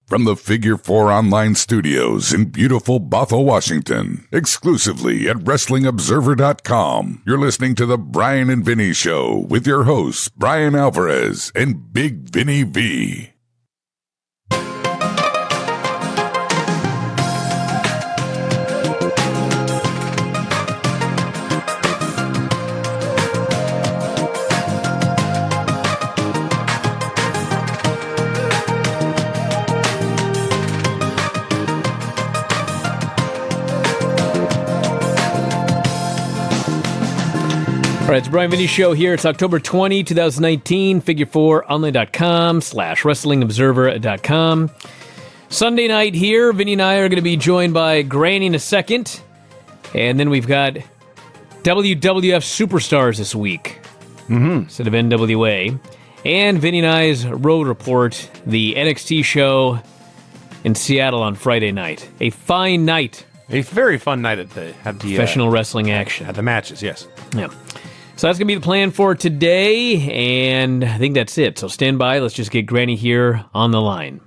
From the Figure 4 Online Studios in beautiful Bothell, Washington, exclusively at WrestlingObserver.com, you're listening to the Bryan and Vinny Show with your hosts, Bryan Alvarez and Big Vinny V. All right, it's Bryan and Vinny Show here. It's October 20, 2019, figure4online.com/WrestlingObserver.com. Sunday night here. Vinny and I are going to be joined by Granny in a second. And then we've got WWF Superstars this week instead of NWA. And Vinny and I's road report, the NXT show in Seattle on Friday night. A fine night. A very fun night at the professional wrestling action. At the matches, yes. Yeah. So that's going to be the plan for today, and I think that's it. So stand by. Let's just get Granny here on the line.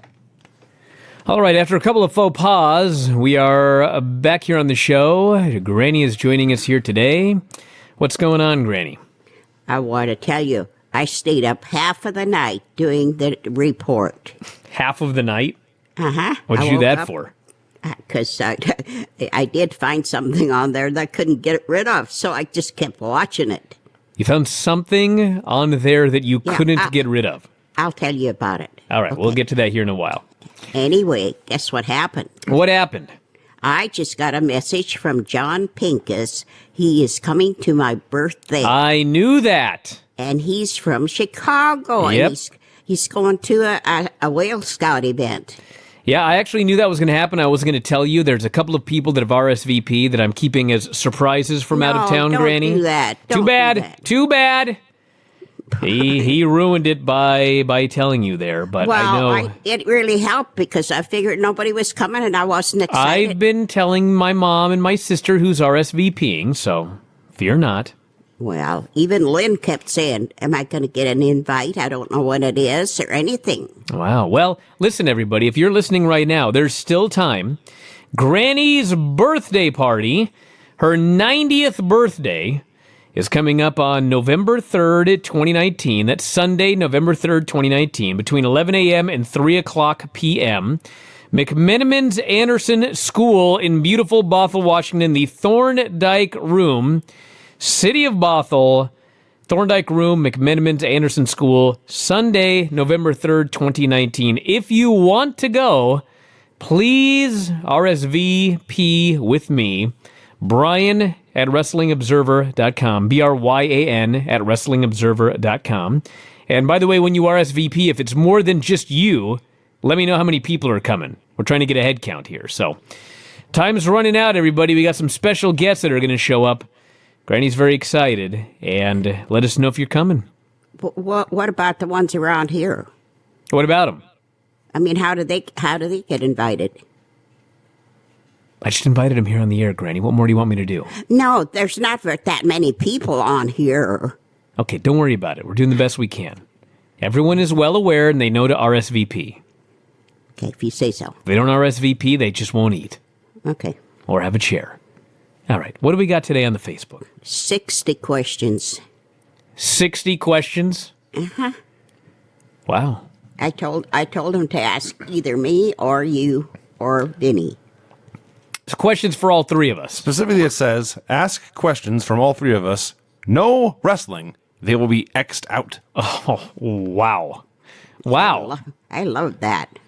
All right, after a couple of faux pas, we are back here on the show. Granny is joining us here today. What's going on, Granny? I want to tell you, I stayed up half of the night doing the report. Half of the night? Uh-huh. What'd you do that for? Because I did find something on there that I couldn't get rid of, so I just kept watching it. You found something on there that you couldn't get rid of. I'll tell you about it. All right, we'll get to that here in a while. Anyway, guess what happened? What happened? I just got a message from John Pincus. He is coming to my birthday. I knew that. And he's from Chicago. Yep. And he's going to a Whale Scout event. Yeah, I actually knew that was going to happen. I was going to tell you there's a couple of people that have RSVP that I'm keeping as surprises from out of town, Granny. Don't do that. Too bad. Too bad. He ruined it by telling you there, but I know. It really helped because I figured nobody was coming and I wasn't excited. I've been telling my mom and my sister who's RSVPing, so fear not. Well, even Lynn kept saying, am I going to get an invite? I don't know what it is or anything. Wow. Well, listen, everybody, if you're listening right now, there's still time. Granny's birthday party, her 90th birthday, is coming up on November 3rd, 2019. That's Sunday, November 3rd, 2019, between 11 a.m. and 3 o'clock p.m. McMenamins Anderson School in beautiful Bothell, Washington, the Thorndike Room, City of Bothell, Thorndike Room, McMenamins Anderson School, Sunday, November 3rd, 2019. If you want to go, please RSVP with me, Bryan at WrestlingObserver.com, BRYAN at WrestlingObserver.com. And by the way, when you RSVP, if it's more than just you, let me know how many people are coming. We're trying to get a head count here. So, time's running out, everybody. We got some special guests that are going to show up. Granny's very excited, and let us know if you're coming. What about the ones around here? What about them? I mean, how do they get invited? I just invited them here on the air, Granny. What more do you want me to do? No, there's not that many people on here. Okay, don't worry about it. We're doing the best we can. Everyone is well aware, and they know to RSVP. Okay, if you say so. If they don't RSVP, they just won't eat. Okay. Or have a chair. All right, what do we got today on the Facebook? 60 questions. 60 questions? Uh-huh. Wow. I told him to ask either me or you or Vinny. It's questions for all three of us. Specifically, it says, ask questions from all three of us. No wrestling. They will be X'd out. Oh, wow. Wow. I love that.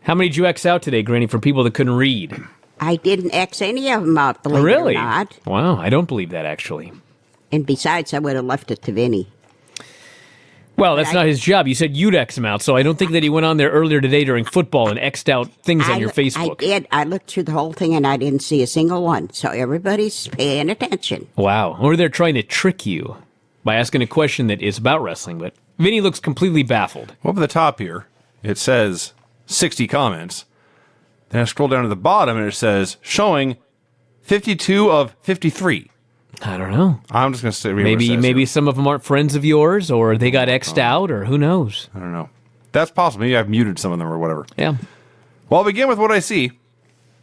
How many did you X out today, Granny, for people that couldn't read? I didn't X any of them out, believe it or not. Wow, I don't believe that, actually. And besides, I would have left it to Vinny. Well, that's not his job. You said you'd X him out, so I don't think that he went on there earlier today during football and X'd out things on your Facebook. I did. I looked through the whole thing, and I didn't see a single one. So everybody's paying attention. Wow. Or they're trying to trick you by asking a question that is about wrestling, but Vinny looks completely baffled. Up at the top here, it says 60 comments. Then I scroll down to the bottom, and it says, showing 52 of 53. I don't know. I'm just going to say maybe some of them aren't friends of yours, or they got X'd out, or who knows? I don't know. That's possible. Maybe I've muted some of them or whatever. Yeah. Well, I'll begin with what I see.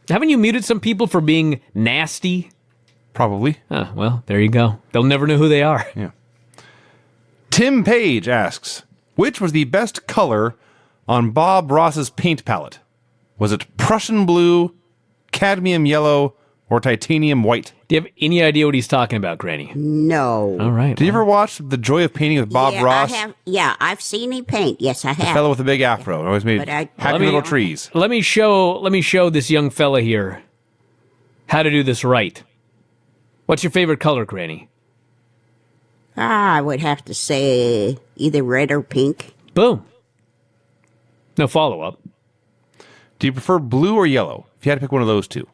Haven't you muted some people for being nasty? Probably. Oh, well, there you go. They'll never know who they are. Yeah. Tim Page asks, which was the best color on Bob Ross's paint palette? Was it Prussian blue, cadmium yellow, or titanium white? Do you have any idea what he's talking about, Granny? No. All right. Did you ever watch The Joy of Painting with Bob Ross? I've seen him paint. Yes, I The have. fellow with the big afro. Always made But I- happy Let me- little trees. Let me show this young fella here how to do this right. What's your favorite color, Granny? I would have to say either red or pink. Boom. No follow-up. Do you prefer blue or yellow? If you had to pick one of those two.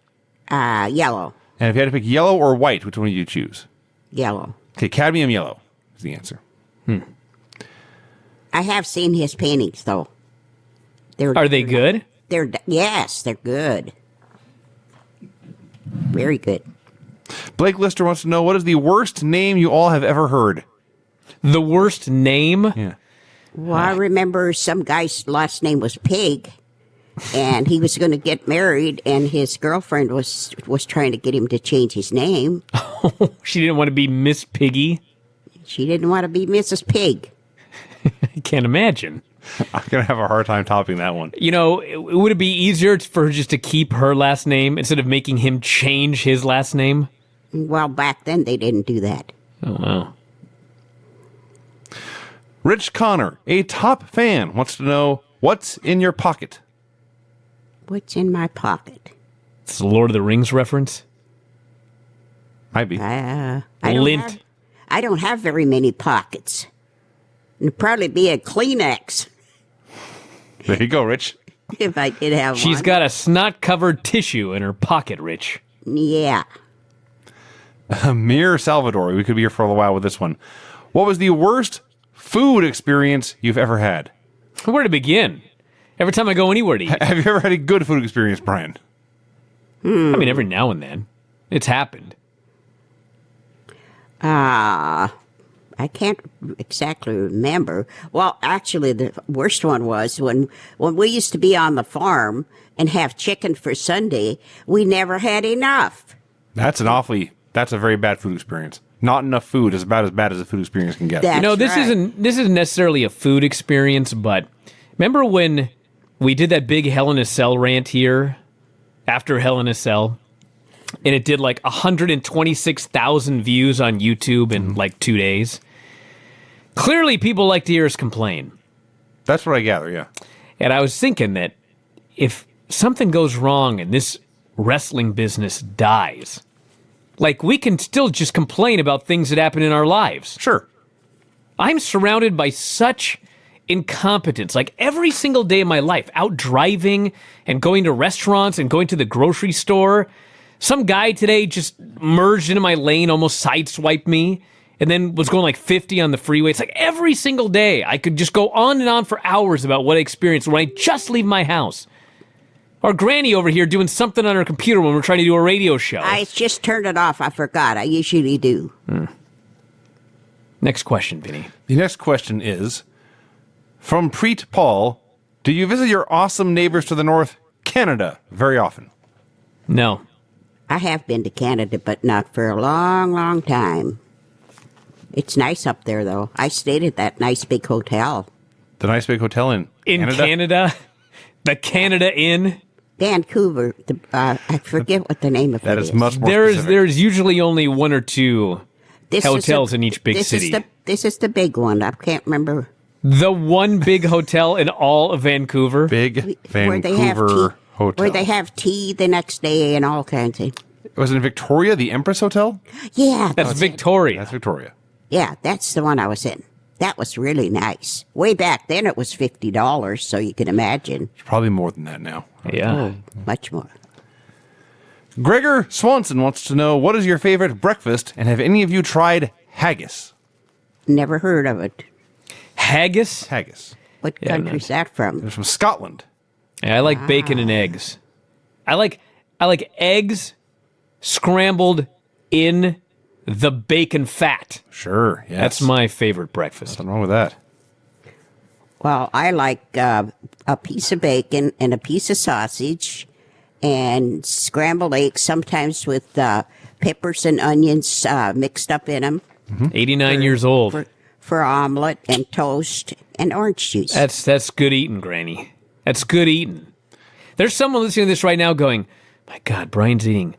Yellow. And if you had to pick yellow or white, which one would you choose? Yellow. Okay, cadmium yellow is the answer. I have seen his paintings, though. Are they good? Yes, they're good. Very good. Blake Lister wants to know, what is the worst name you all have ever heard? The worst name? Yeah. Well, I remember some guy's last name was Pig, and he was going to get married, and his girlfriend was trying to get him to change his name. She didn't want to be Miss Piggy. She didn't want to be Mrs. Pig. I can't imagine. I'm going to have a hard time topping that one. You know, would it be easier for her just to keep her last name instead of making him change his last name? Well, back then they didn't do that. Oh, wow. Rich Connor, a top fan, wants to know, what's in your pocket? What's in my pocket? It's a Lord of the Rings reference. Might be. I Lint. don't have very many pockets. It'd probably be a Kleenex There you go, Rich. if I did have one. She's got a snot-covered tissue in her pocket, Rich. Yeah. Amir Salvador, we could be here for a while with this one. What was the worst food experience you've ever had? Where to begin? Every time I go anywhere to eat. Have you ever had a good food experience, Brian? I mean, every now and then. It's happened. I can't exactly remember. Well, actually, the worst one was when we used to be on the farm and have chicken for Sunday, we never had enough. That's a very bad food experience. Not enough food is about as bad as a food experience can get. That's You know, this right. isn't necessarily a food experience, but remember when we did that big Hell in a Cell rant here after Hell in a Cell? And it did like 126,000 views on YouTube in like 2 days. Clearly, people like to hear us complain. That's what I gather, yeah. And I was thinking that if something goes wrong and this wrestling business dies, like we can still just complain about things that happen in our lives. Sure. I'm surrounded by such incompetence, like every single day of my life, out driving and going to restaurants and going to the grocery store. Some guy today just merged into my lane, almost sideswiped me, and then was going like 50 on the freeway. It's like every single day I could just go on and on for hours about what I experienced when I just leave my house. Or Granny over here doing something on her computer when we're trying to do a radio show. I just turned it off. I forgot. I usually do. Next question, Vinny. The next question is, from Preet Paul, do you visit your awesome neighbors to the north, Canada, very often? No. I have been to Canada, but not for a long, long time. It's nice up there, though. I stayed at that nice big hotel. The nice big hotel in Canada? The Canada Inn? Vancouver. I forget what the name of That it is much more There's specific. usually only one or two This is hotels in each big this city. This is the big one. I can't remember. The one big hotel in all of Vancouver. Big where they have Vancouver tea, hotel. Where they have tea the next day and all kinds of. Was it in Victoria, the Empress Hotel? Yeah, That's Victoria. That's Victoria. yeah, that's the one I was in. That was really nice. Way back then, it was $50, so you can imagine. It's probably more than that now. Yeah. Much more. Gregor Swanson wants to know, what is your favorite breakfast, and have any of you tried haggis? Never heard of it. Haggis? Haggis. What Yeah, country's that from? It's from Scotland. Yeah, I like bacon and eggs. I like eggs scrambled in the bacon fat. Sure, yes. That's my favorite breakfast. Nothing wrong with that. Well, I like a piece of bacon and a piece of sausage and scrambled eggs, sometimes with peppers and onions mixed up in them. 89 years old. For omelet and toast and orange juice. That's good eating, Granny. That's good eating. There's someone listening to this right now going, my God, Brian's eating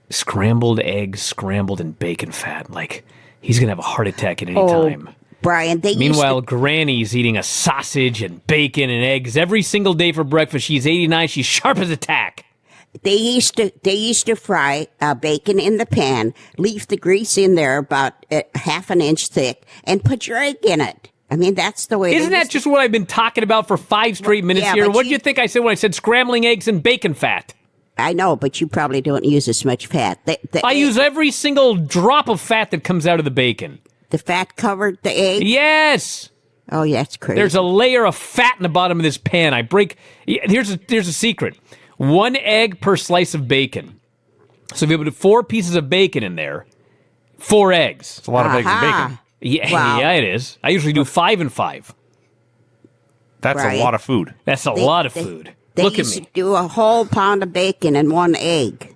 scrambled eggs, scrambled in bacon fat. Like, he's going to have a heart attack at any time. Brian, Meanwhile, Granny's eating a sausage and bacon and eggs every single day for breakfast. She's 89. She's sharp as a tack. They used to fry bacon in the pan, leave the grease in there about half an inch thick, and put your egg in it. I mean, that's the way. Isn't that just what I've been talking about for 5 straight minutes here? What do you think I said when I said scrambling eggs and bacon fat? I know, but you probably don't use as much fat. I use every single drop of fat that comes out of the bacon. The fat covered the egg? Yes. Oh, yeah, that's crazy. There's a layer of fat in the bottom of this pan. Here's a secret. 1 egg per slice of bacon. So if you put 4 pieces of bacon in there, 4 eggs. It's a lot of eggs and bacon. Yeah, Wow. yeah, it is. I usually do 5 and 5. That's a lot of food. That's a lot of food. They Look at used me. to do a whole pound of bacon and 1 egg.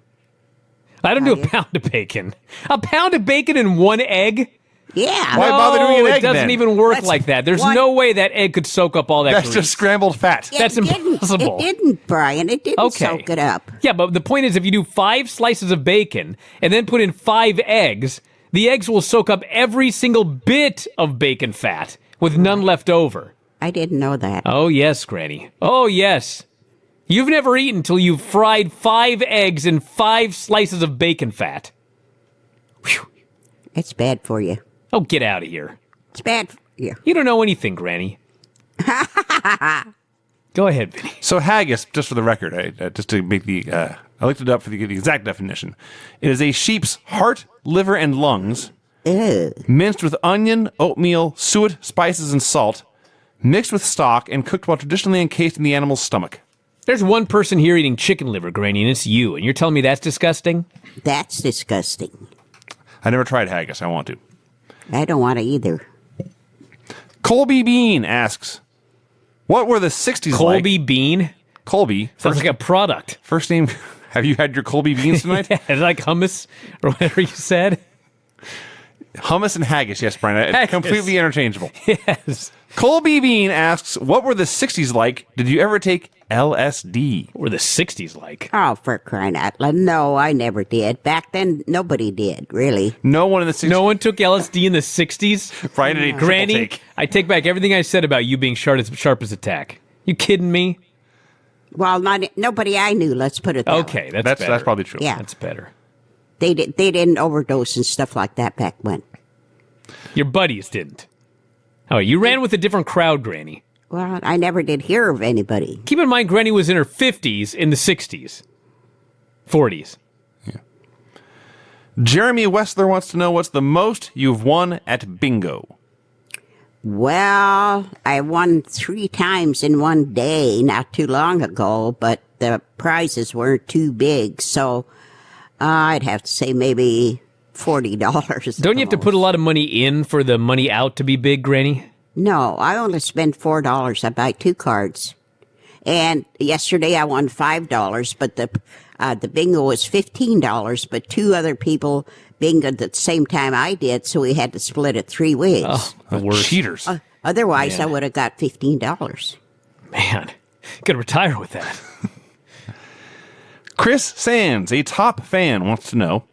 I don't do a pound of bacon. A pound of bacon and 1 egg? Yeah. Why bother doing an egg it doesn't then? even work That's like that. There's one- no way that egg could soak up all that That's grease. just scrambled fat. That's impossible. It didn't, Brian. It didn't Okay. soak it up. Yeah, but the point is if you do 5 slices of bacon and then put in 5 eggs, the eggs will soak up every single bit of bacon fat with none left over. I didn't know that. Oh, yes, Granny. Oh, yes. You've never eaten until you've fried 5 eggs in 5 slices of bacon fat. Whew. It's bad for you. Oh, get out of here. It's bad for you. You don't know anything, Granny. Go ahead, Vinny. So haggis, just for the record, just to make I looked it up for the exact definition. It is a sheep's heart, liver, and lungs, Ew. minced with onion, oatmeal, suet, spices, and salt, mixed with stock, and cooked while traditionally encased in the animal's stomach. There's one person here eating chicken liver, Granny, and it's you. And you're telling me that's disgusting? That's disgusting. I never tried haggis. I want to. I don't want to either. Colby Bean asks, what were the 60s like? Colby Bean? Colby. Sounds like a product. First name, have you had your Colby Beans tonight? Yeah, like hummus or whatever you said. Hummus and haggis, yes, Brian. Haggis. Completely interchangeable. Yes. Colby Bean asks, what were the 60s like? Did you ever take LSD? What were the 60s like? Oh, for crying out loud. No, I never did. Back then, nobody did, really. No one in the 60s. No one took LSD in the 60s? Brian did a triple Granny, take. I take back everything I said about you being sharp as a tack. You kidding me? Well, nobody I knew, let's put it that way. Okay, that's better. That's probably true. Yeah. That's better. They didn't overdose and stuff like that back when. Your buddies didn't. Oh, you ran with a different crowd, Granny. Well, I never did hear of anybody. Keep in mind, Granny was in her 50s in the 60s. 40s. Jeremy Wessler wants to know what's the most you've won at bingo. Well, I won 3 times in one day not too long ago, but the prizes weren't too big, so I'd have to say maybe $40. Don't you have to put a lot of money in for the money out to be big, Granny? No, I only spend $4. I buy 2 cards. And yesterday I won $5, but the bingo was $15, but 2 other people bingoed at the same time I did, so we had to split it 3 ways. Oh, the worst. Cheaters. Otherwise, man. I would have got $15. Man, could retire with that. Chris Sands, a top fan, wants to know,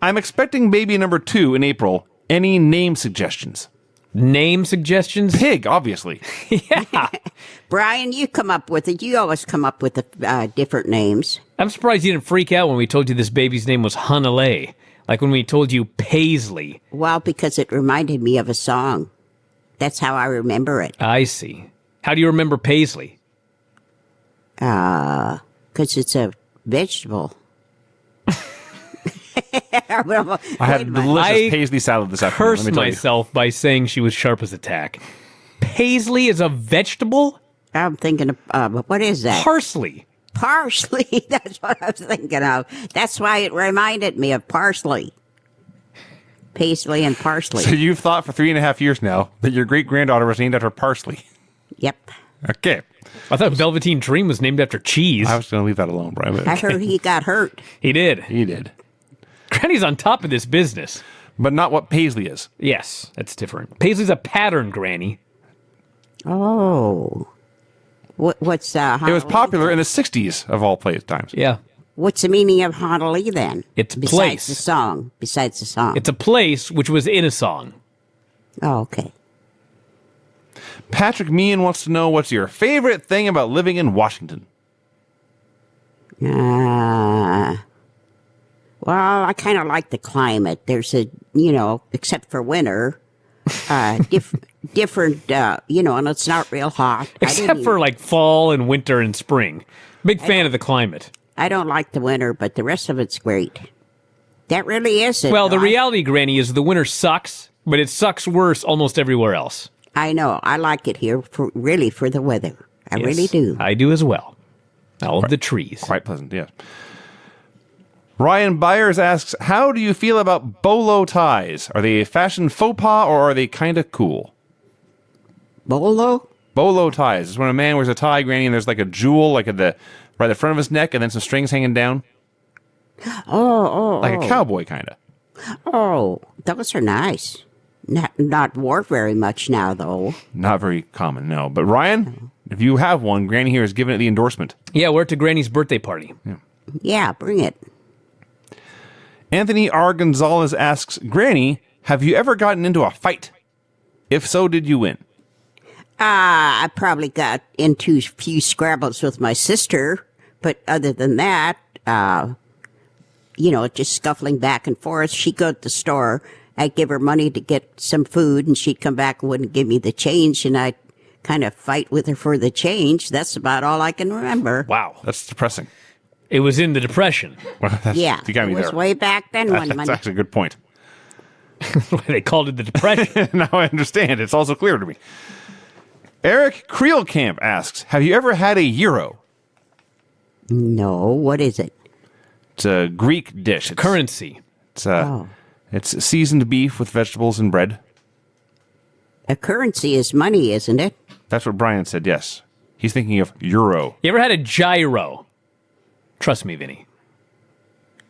I'm expecting baby number 2 in April. Any name suggestions? Name suggestions? Pig, obviously. Yeah. Brian, you come up with it. You always come up with the different names. I'm surprised you didn't freak out when we told you this baby's name was Hanalei. Like when we told you Paisley. Well, because it reminded me of a song. That's how I remember it. I see. How do you remember Paisley? Because it's a vegetable. I had delicious paisley salad this afternoon. Cursed let me tell you. myself by saying she was sharp as a tack. Paisley is a vegetable? I'm thinking of, what is that? Parsley. Parsley. That's what I was thinking of. That's why it reminded me of parsley. Paisley and parsley. So you've thought for 3.5 years now that your great-granddaughter was named after parsley. Yep. Okay. I thought Velveteen Dream was named after cheese. I was going to leave that alone, Brian. But I heard he got hurt. He did. he did. Granny's on top of this business. But not what Paisley is. Yes, that's different. Paisley's a pattern granny. Oh. What's It was Honolulu? popular in the 60s of all times. Yeah. What's the meaning of Honolulu then? It's besides place. the song. Besides the song. It's a place which was in a song. Oh, okay. Patrick Meehan wants to know what's your favorite thing about living in Washington? Well, I kind of like the climate. There's except for winter, different, and it's not real hot. Except for like fall and winter and spring. Big fan of the climate. I don't like the winter, but the rest of it's great. That really is it. Well, the though. reality, Granny, is the winter sucks, but it sucks worse almost everywhere else. I know. I like it here for the weather. I Yes, really do. I do as well. All of the trees. Quite pleasant, yes. Ryan Byers asks, how do you feel about bolo ties? Are they a fashion faux pas or are they kind of cool? Bolo? Bolo ties is when a man wears a tie, Granny, and there's like a jewel like right at the front of his neck and then some strings hanging down. Like a cowboy kind of. Oh, those are nice. Not worn very much now, though. Not very common, no. But Ryan, if you have one, Granny here has given it the endorsement. Yeah, we're at Granny's birthday party. Yeah, bring it. Anthony R. Gonzalez asks, Granny, have you ever gotten into a fight? If so, did you win? I probably got into a few scrabbles with my sister, but other than that, just scuffling back and forth. She'd go to the store. I'd give her money to get some food, and she'd come back and wouldn't give me the change, and I'd kind of fight with her for the change. That's about all I can remember. Wow. That's depressing. It was in the Depression. Well, Yeah, you got me it was there. way back then. That's actually a good point. They called it the Depression. Now I understand. It's also clear to me. Eric Creelcamp asks, have you ever had a gyro? No, what is it? It's a Greek dish. It's Currency. It's seasoned beef with vegetables and bread. A currency is money, isn't it? That's what Brian said, yes. He's thinking of euro. You ever had a gyro? Trust me, Vinny.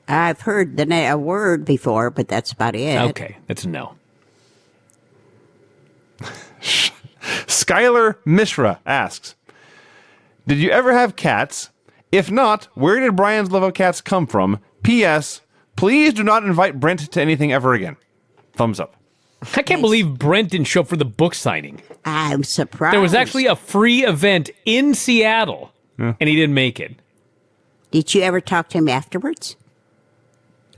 I've heard a word before, but that's about it. Okay, that's a no. Skylar Mishra asks, did you ever have cats? If not, where did Brian's love of cats come from? P.S. Please do not invite Brent to anything ever again. Thumbs up. I can't believe Brent didn't show up for the book signing. I'm surprised. There was actually a free event in Seattle, and he didn't make it. Did you ever talk to him afterwards?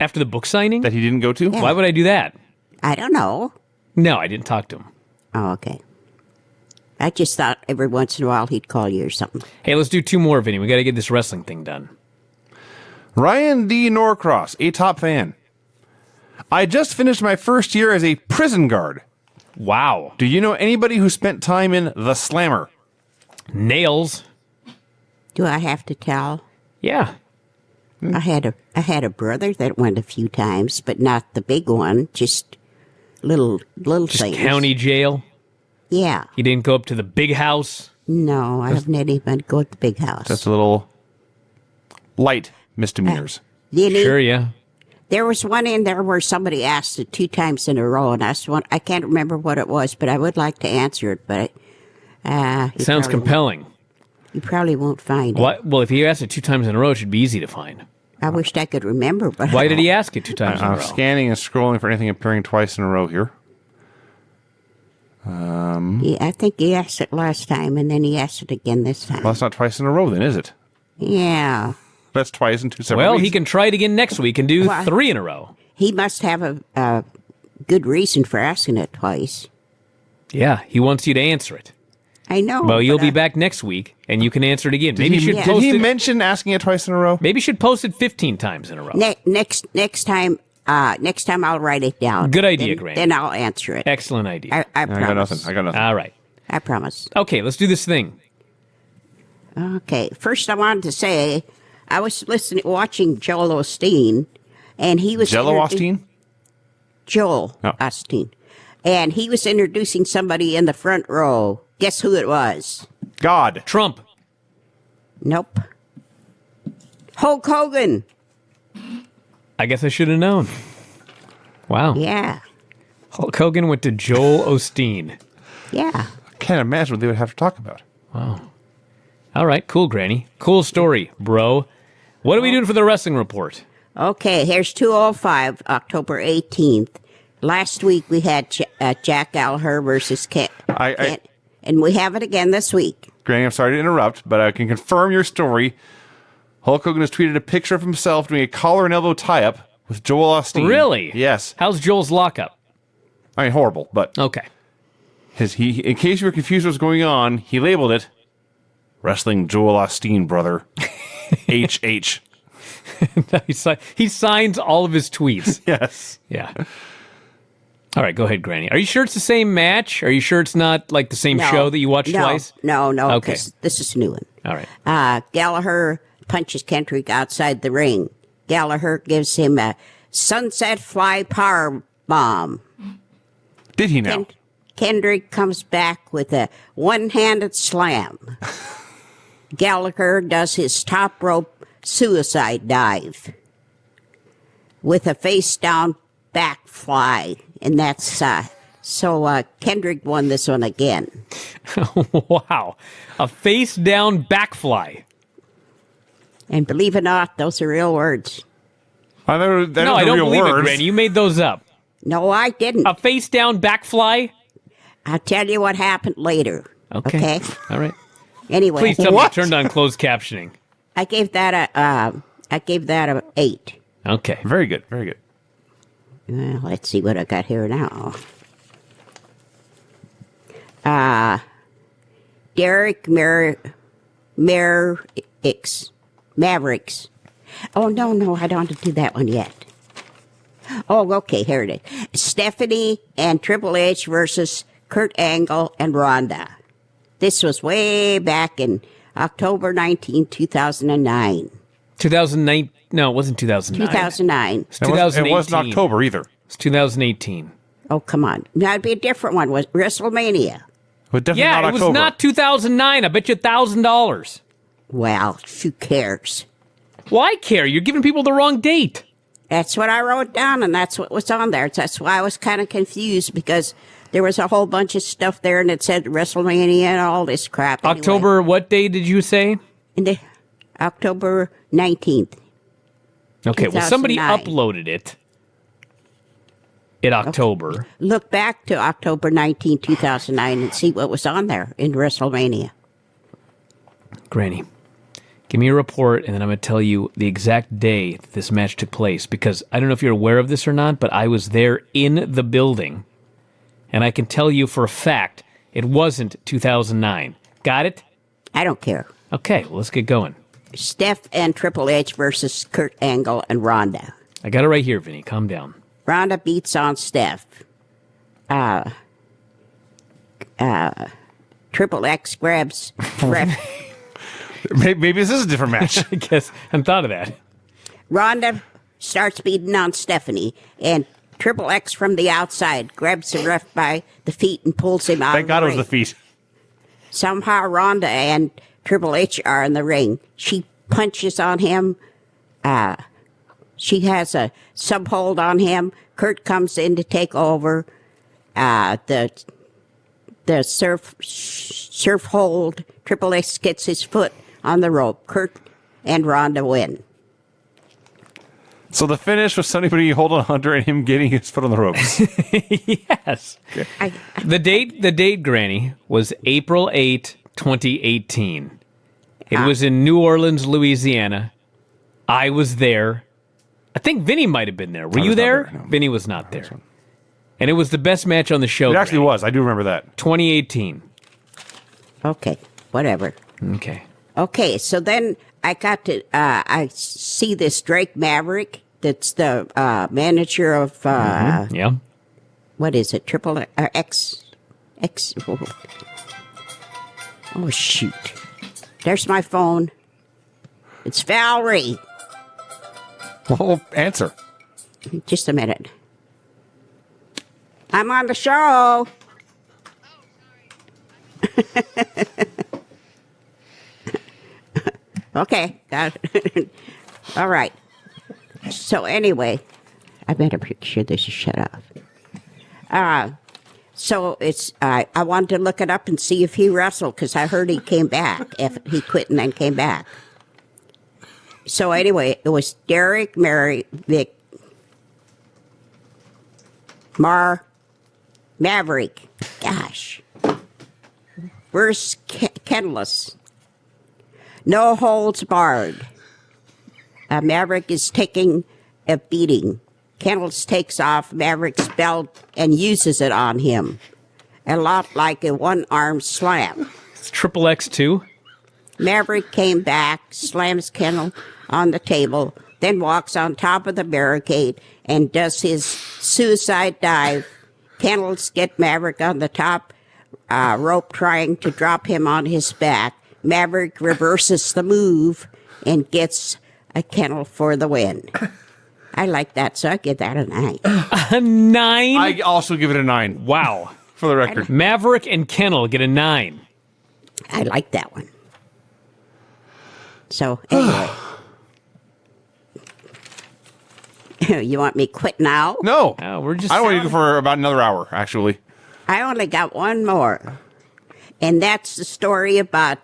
After the book signing? That he didn't go to? Yeah. Why would I do that? I don't know. No, I didn't talk to him. Oh, okay. I just thought every once in a while he'd call you or something. Hey, let's do two more, Vinny. We got to get this wrestling thing done. Ryan D. Norcross, a top fan. I just finished my first year as a prison guard. Wow. Do you know anybody who spent time in the Slammer? Nails. Do I have to tell? Yeah. I had a brother that went a few times, but not the big one. Just little Just things. county jail. Yeah. He didn't go up to the big house. No, I haven't had anybody go to the big house. Just a little light misdemeanors. Vinny, Sure, yeah. there was one in there where somebody asked it 2 times in a row, and I can't remember what it was, but I would like to answer it, but Sounds compelling. You probably won't find it. What? Well, if he asked it 2 times in a row, it should be easy to find. I wished I could remember, but Why did he ask it 2 times in a I'm row? scanning and scrolling for anything appearing twice in a row here. Yeah, I think he asked it last time, and then he asked it again this time. Well, that's not twice in a row then, is it? Yeah. That's twice in 2 separate Well, weeks. he can try it again next week and do Why? 3 in a row. He must have a good reason for asking it twice. Yeah, he wants you to answer it. I know. Well, you'll but be back next week, and you can answer it again. Maybe you should Did post he it. mention asking it twice in a row? Maybe you should post it 15 times in a row. Next time I'll write it down. Good idea, then, Grant. then I'll answer it. Excellent idea. I I got promise. nothing. I got nothing. All right. I promise. Okay, let's do this thing. Okay. First, I wanted to say I was watching Joel Osteen, and he was Jello introdu- Osteen? Joel Oh. Osteen, and he was introducing somebody in the front row, Guess who it was? God. Trump. Nope. Hulk Hogan. I guess I should have known. Wow. Yeah. Hulk Hogan went to Joel Osteen. Yeah. Can't imagine what they would have to talk about. Wow. All right. Cool, Granny. Cool story, bro. What are we doing for the wrestling report? Okay, here's 205, October 18th. Last week we had Jack Gallagher versus Kent. And we have it again this week. Granny, I'm sorry to interrupt, but I can confirm your story. Hulk Hogan has tweeted a picture of himself doing a collar and elbow tie-up with Joel Osteen. Really? Yes. How's Joel's lockup? I mean, horrible, but... Okay. In case you were confused what's going on, he labeled it Wrestling Joel Osteen, brother. HH. He signs all of his tweets. Yes. Yeah. All right, go ahead, Granny. Are you sure it's the same match? Are you sure it's not like the same show that you watched twice? No, Okay. This is a new one. All right. Gallagher punches Kendrick outside the ring. Gallagher gives him a sunset fly power bomb. Did he now? Kendrick comes back with a one-handed slam. Gallagher does his top rope suicide dive with a face-down back fly. And that's, Kendrick won this one again. Wow. A face-down backfly. And believe it or not, those are real words. I don't believe it, Granny. You made those up. No, I didn't. A face-down backfly? I'll tell you what happened later. Okay? All right. Anyway. Please tell me you turned on closed captioning. I gave that a 8. Okay. Very good. Very good. Well, let's see what I got here now. Derek Mavericks. Oh, no, I don't want to do that one yet. Oh, okay, here it is. Stephanie and Triple H versus Kurt Angle and Ronda. This was way back in October 19, 2009. 2009? No, it wasn't 2009. 2009. It's 2018. It wasn't October either. It's 2018. Oh, come on. That'd be a different one. Was WrestleMania. But definitely Yeah, not it was October. not 2009. I bet you $1,000. Well, who cares? Well, I care. You're giving people the wrong date. That's what I wrote down, and that's what was on there. That's why I was kind of confused, because there was a whole bunch of stuff there, and it said WrestleMania and all this crap. Anyway, October, what day did you say? October 19th. Okay, well, somebody 2009. uploaded it in October. Look back to October 19, 2009, and see what was on there in WrestleMania. Granny, give me a report, and then I'm going to tell you the exact day that this match took place, because I don't know if you're aware of this or not, but I was there in the building, and I can tell you for a fact it wasn't 2009. Got it? I don't care. Okay, well, let's get going. Steph and Triple H versus Kurt Angle and Ronda. I got it right here, Vinny. Calm down. Ronda beats on Steph. Triple X grabs Maybe this is a different match. I guess I hadn't thought of that. Ronda starts beating on Stephanie, and Triple X from the outside grabs the ref by the feet and pulls him out. Thank God it was ring. the feet. Somehow Ronda and Triple H are in the ring. She punches on him. She has a sub hold on him. Kurt comes in to take over. The surf hold. Triple H gets his foot on the rope. Kurt and Ronda win. So the finish was somebody holding Hunter and him getting his foot on the ropes. Yes. Okay. The date, Granny, was April 8, 2018. It was in New Orleans, Louisiana. I was there. I think Vinny might have been there. Were I you was not there? there, no. Vinny was not there. And it was the best match on the show. It actually Granny. was. I do remember that. 2018. Okay, whatever. Okay. Okay, so then I got to, I see this Drake Maverick that's the manager of, Yeah. what is it, X, oh shoot. There's my phone. It's Valerie. Well, answer. Just a minute. I'm on the show. Okay. All right. So anyway, I better make sure this is shut off. So it's I wanted to look it up and see if he wrestled because I heard he came back. If he quit and then came back. So anyway, it was Derek Maverick. Gosh. Versus Kenless. No holds barred. Maverick is taking a beating. Kenless takes off Maverick's belt and uses it on him. A lot like a one-arm slam. It's Triple X 2. Maverick came back, slams Kennel on the table, then walks on top of the barricade and does his suicide dive. Kennels get Maverick on the top rope trying to drop him on his back. Maverick reverses the move and gets a Kennel for the win. I like that, so I give that a 9. A 9? I also give it a 9. Wow. For the record. Maverick and Kennel get a 9. I like that one. So, anyway. You want me quit now? No. Oh, we're just. I want to go for about another hour, actually. I only got one more. And that's the story about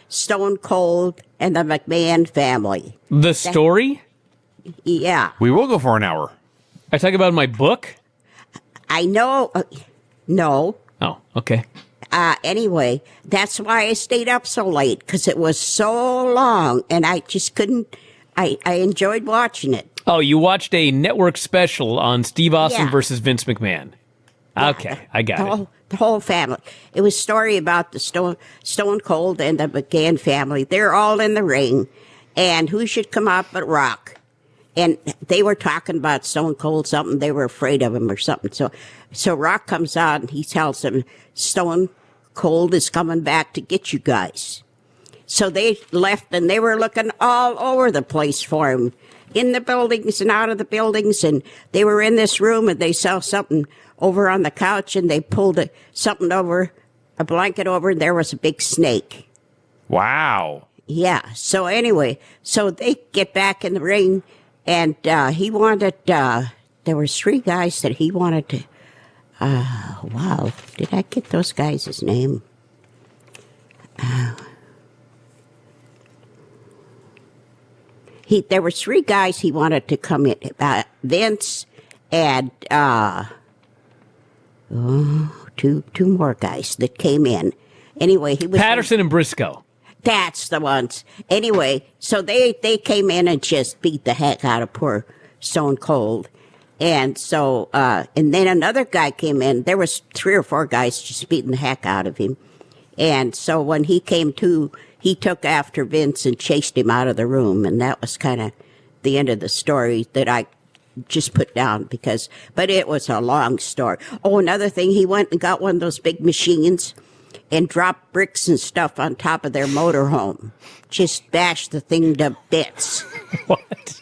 Stone Cold and the McMahon family. The story? Yeah. We will go for an hour. I talk about my book? I know. No. Oh, okay. Anyway, that's why I stayed up so late, because it was so long, and I just couldn't. I enjoyed watching it. Oh, you watched a network special on Steve Austin Yeah. versus Vince McMahon. Okay, I got it. The whole family. It was a story about the Stone Cold and the McMahon family. They're all in the ring, and who should come out but Rock? And they were talking about Stone Cold something. They were afraid of him or something. So Rock comes out and he tells them, Stone Cold is coming back to get you guys. So they left and they were looking all over the place for him, in the buildings and out of the buildings. And they were in this room and they saw something over on the couch and they pulled something over, a blanket over, and there was a big snake. Wow. Yeah. So anyway, so they get back in the ring and he wanted, there were 3 guys that he wanted to, wow. Did I get those guys' name? There were 3 guys he wanted to come in. Vince and two more guys that came in. Anyway, he was Patterson and Briscoe. That's the ones. Anyway, so they came in and just beat the heck out of poor Stone Cold. And so, and then another guy came in. There was 3 or 4 guys just beating the heck out of him. And so when he came to, he took after Vince and chased him out of the room. And that was kind of the end of the story that I just put down but it was a long story. Oh, another thing, he went and got one of those big machines and dropped bricks and stuff on top of their motorhome. Just bashed the thing to bits. What?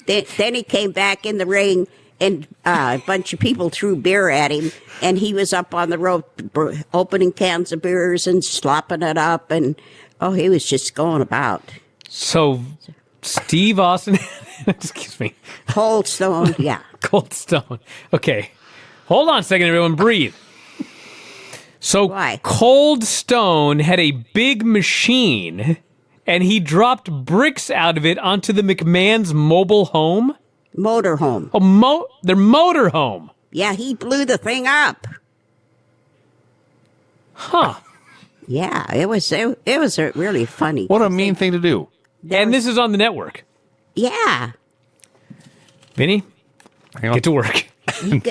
Then he came back in the ring and a bunch of people threw beer at him, and he was up on the rope opening cans of beers and slopping it up, and he was just going about. So, Steve Austin, excuse me. Cold Stone, yeah. Cold Stone. Okay. Hold on a second, everyone. Breathe. So, Why? Cold Stone had a big machine, and he dropped bricks out of it onto the McMahon's mobile home? Motorhome. Oh, their motor home. Yeah, he blew the thing up. Huh. Yeah, it was really funny. What a mean thing to do. And this is on the network. Yeah. Vinny, Hang on. get to work.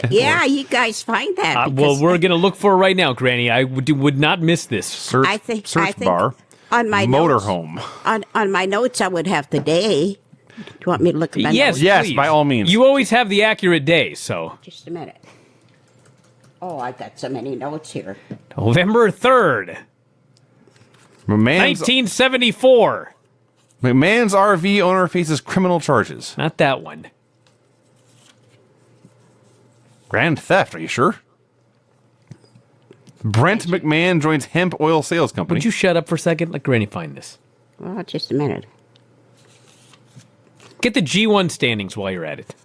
Yeah, you guys find that. Well, we're going to look for it right now, Granny. I would not miss this. Search I think bar. On my notes, motorhome. on my notes, I would have the day. Do you want me to look at my Yes, notes? Yes, please. by all means. You always have the accurate day, so. Just a minute. Oh, I got so many notes here. November 3rd, McMahon's 1974. RV owner faces criminal charges. Not that one. Grand theft, are you sure? Brent McMahon joins hemp oil sales company. Would you shut up for a second? Let Granny find this. Well, just a minute. Get the G1 standings while you're at it.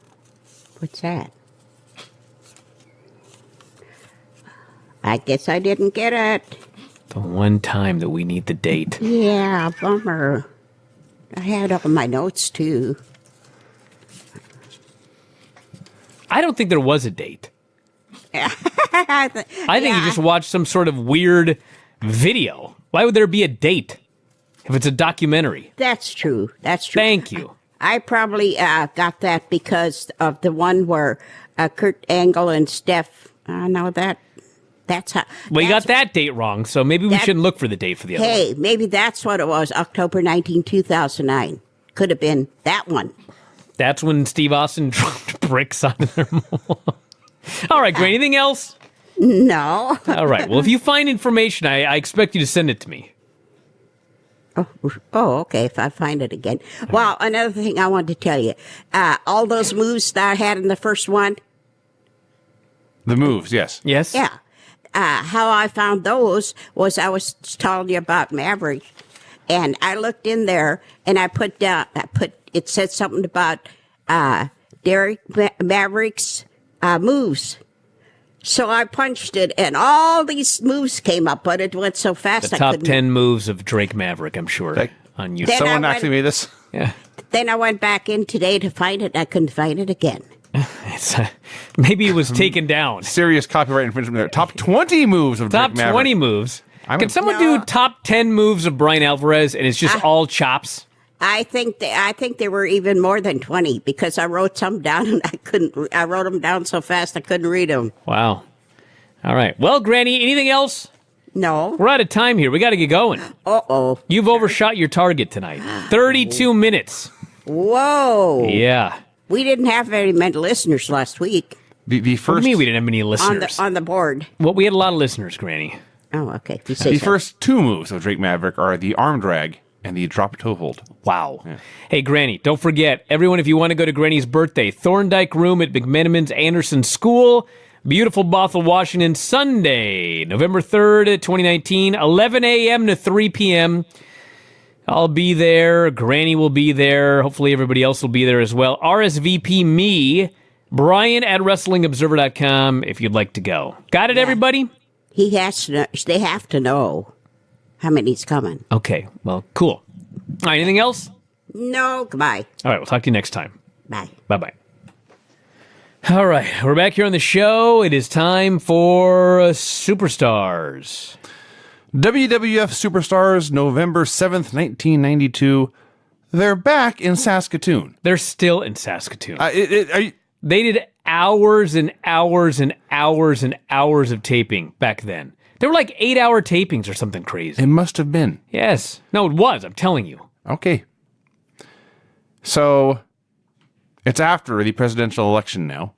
What's that? I guess I didn't get it. The one time that we need the date. Yeah, bummer. I had it on my notes, too. I don't think there was a date. I think Yeah. you just watched some sort of weird video. Why would there be a date if it's a documentary? That's true. That's true. Thank you. I probably got that because of the one where Kurt Angle and Steph. No, that's how. Well, you got that's- that date wrong, so maybe we shouldn't look for the date for the other one. Hey, maybe that's what it was. October 19, 2009. Could have been that one. That's when Steve Austin dropped bricks on their mall. All right, Granny, anything else? No. All right, well, if you find information, I expect you to send it to me. Oh, okay. If I find it again. Well, another thing I wanted to tell you. All those moves that I had in the first one. The moves, yes. Yes? Yeah. How I found those was I was telling you about Maverick, and I looked in there and it said something about Derek Maverick's moves. So I punched it, and all these moves came up, but it went so fast The I top couldn't. 10 moves of Drake Maverick, I'm sure, Like, on YouTube. Then Someone I actually went- made this. Yeah. Then I went back in today to find it, and I couldn't find it again. It's, maybe it was taken down. Serious copyright infringement there. Top 20 moves of Top Drake Maverick. 20 moves. Can someone No. do top 10 moves of Bryan Alvarez, and it's just all chops? I think there were even more than 20 because I wrote some down and I wrote them down so fast I couldn't read them. Wow. All right. Well, Granny, anything else? No. We're out of time here. We got to get going. Uh-oh. You've overshot your target tonight. 32 minutes. Whoa. Yeah. We didn't have very many listeners last week The What do first, you mean we didn't have many on listeners? the board. Well, we had a lot of listeners, Granny. Oh, okay. If you say the so. first two moves of Drake Maverick are the arm drag and the drop toe hold. Wow. Hey, Granny, don't forget, everyone, if you want to go to Granny's birthday, Thorndike Room at McMenamins Anderson School, beautiful Bothell, Washington, Sunday, November 3rd, 2019, 11 a.m. to 3 p.m. I'll be there. Granny will be there. Hopefully everybody else will be there as well. RSVP me, Bryan at WrestlingObserver.com if you'd like to go. Got it, everybody? He has to know, they have to know how many's coming. Okay, well, cool. All right, anything else? No, goodbye. All right, we'll talk to you next time. Bye. Bye-bye. All right, we're back here on the show. It is time for Superstars. WWF Superstars, November 7th, 1992. They're back in Saskatoon. They're still in Saskatoon. It They did hours and hours and hours and hours of taping back then. They were like 8-hour tapings or something crazy. must have been. Yes. No, it was. I'm telling you. Okay. So, it's after the presidential election now.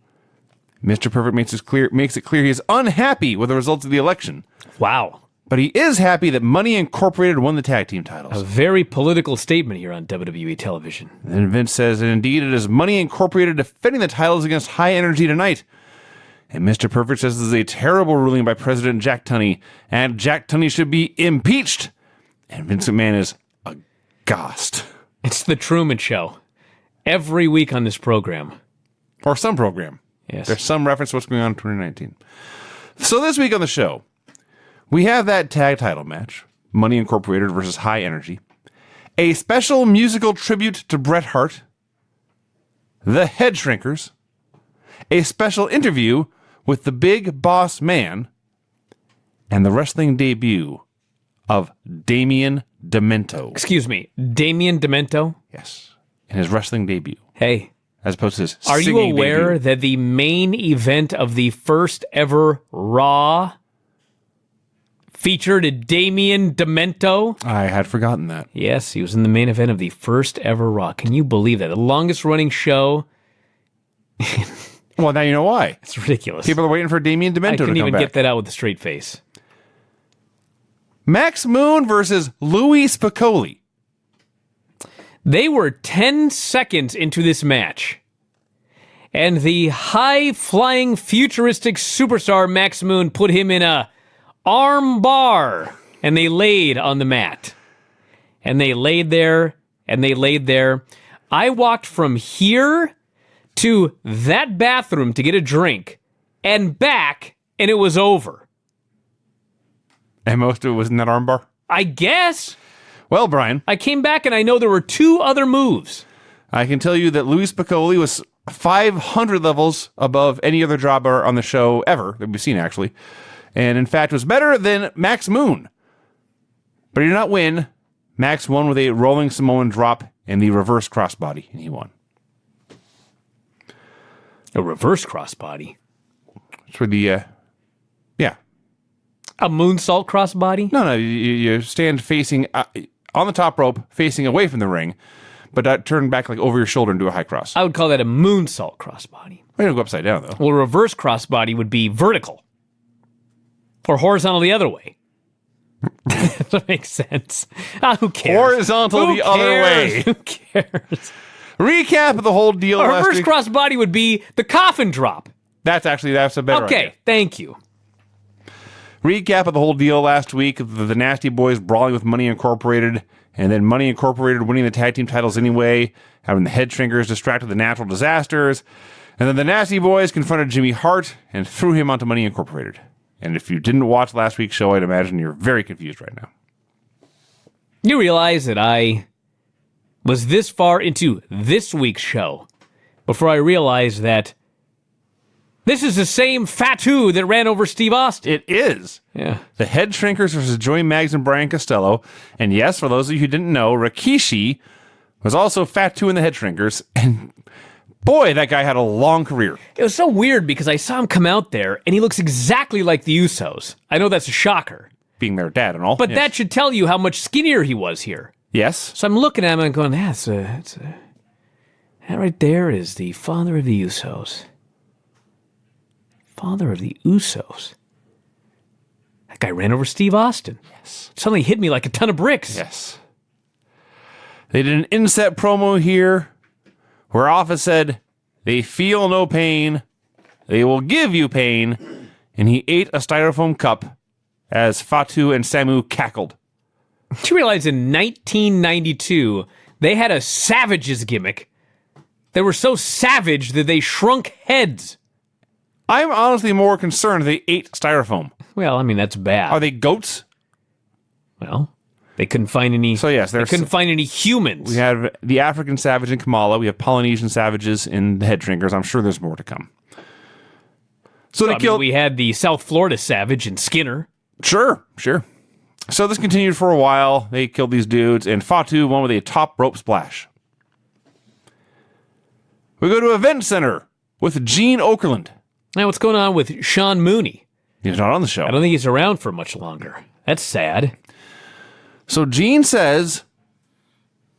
Mr. Perfect makes it clear he is unhappy with the results of the election. Wow. But he is happy that Money Incorporated won the tag team A titles. very political statement here on WWE television. And Vince says, and indeed, it is Money Incorporated defending the titles against High Energy tonight. And Mr. Perfect says this is a terrible ruling by President Jack Tunney, and Jack Tunney should be impeached. And Vince McMahon is aghast. It's the Truman Show. Every week on this program. Or some program. Yes. There's some reference to what's going on in 2019. So this week on the show, we have that tag title match, Money Incorporated versus High Energy, a special musical tribute to Bret Hart, the Head Shrinkers, a special interview with the Big Boss Man, and the wrestling debut of Damien Demento. Excuse me. Damien Demento? Yes, in his wrestling debut, Hey. as opposed to his Are you singing aware debut. that the main event of the first ever Raw featured a Damien Demento? I had forgotten that. Yes, he was in the main event of the first ever Raw. Can you believe that? The longest running show. Well, now you know why. It's ridiculous. People are waiting for Damien Demento I to couldn't come even back. get that out with a straight face. Max Moon versus Louis Spicolli. They were 10 seconds into this match, and the high-flying futuristic superstar Max Moon put him in a arm bar. And they laid on the mat. And they laid there, and they laid there. I walked from here to that bathroom to get a drink and back, and it was over. And most of it was in that armbar? I guess. Well, Brian. I came back, and I know there were 2 other moves. I can tell you that Louis Piccoli was 500 levels above any other jobber on the show ever that we've seen, actually. And in fact, was better than Max Moon. But he did not win. Max won with a rolling Samoan drop and the reverse crossbody, and he won. A reverse crossbody? It's where the, yeah. A moonsault crossbody? No, you stand facing, on the top rope, facing away from the ring, but turn back like over your shoulder and do a high cross. I would call that a moonsault crossbody. We're going to go upside down, though. Well, a reverse crossbody would be vertical. Or horizontal the other way. That makes sense. Who cares? Horizontal the other way. Who cares? Recap of the whole deal A last reverse week. Crossbody would be the coffin drop. That's a better Okay, idea. thank you. Recap of the whole deal last week. The Nasty Boys brawling with Money Incorporated, and then Money Incorporated winning the tag team titles anyway, having the Head Shrinkers distracted with the natural disasters, and then the Nasty Boys confronted Jimmy Hart and threw him onto Money Incorporated. And if you didn't watch last week's show, I'd imagine you're very confused right now. You realize that I was this far into this week's show before I realized that this is the same Fatu that ran over Steve Austin. It is. Yeah. The Head Shrinkers versus Joey Maggs and Brian Costello. And yes, for those of you who didn't know, Rikishi was also Fatu in the Head Shrinkers. And boy, that guy had a long career. It was so weird because I saw him come out there and he looks exactly like the Usos. I know that's a shocker. Being their dad and all. But yes. that should tell you how much skinnier he was here. Yes. So I'm looking at him and going, that right there is the father of the Usos. Father of the Usos. That guy ran over Steve Austin. Yes. It suddenly hit me like a ton of bricks. Yes. They did an inset promo here where Alpha said, they feel no pain, they will give you pain, and he ate a styrofoam cup as Fatu and Samu cackled. Did you realize in 1992, they had a Savages gimmick? They were so savage that they shrunk heads. I'm honestly more concerned they ate styrofoam. Well, I mean, that's bad. Are they goats? Well, they couldn't find any. So yes, they couldn't find any humans. We have the African savage in Kamala. We have Polynesian savages in the Head Shrinkers. I'm sure there's more to come. So they killed. We had the South Florida Savage in Skinner. Sure. So this continued for a while. They killed these dudes, and Fatu won with a top rope splash. We go to Event Center with Gene Okerlund. Now, what's going on with Sean Mooney? He's not on the show. I don't think he's around for much longer. That's sad. So Gene says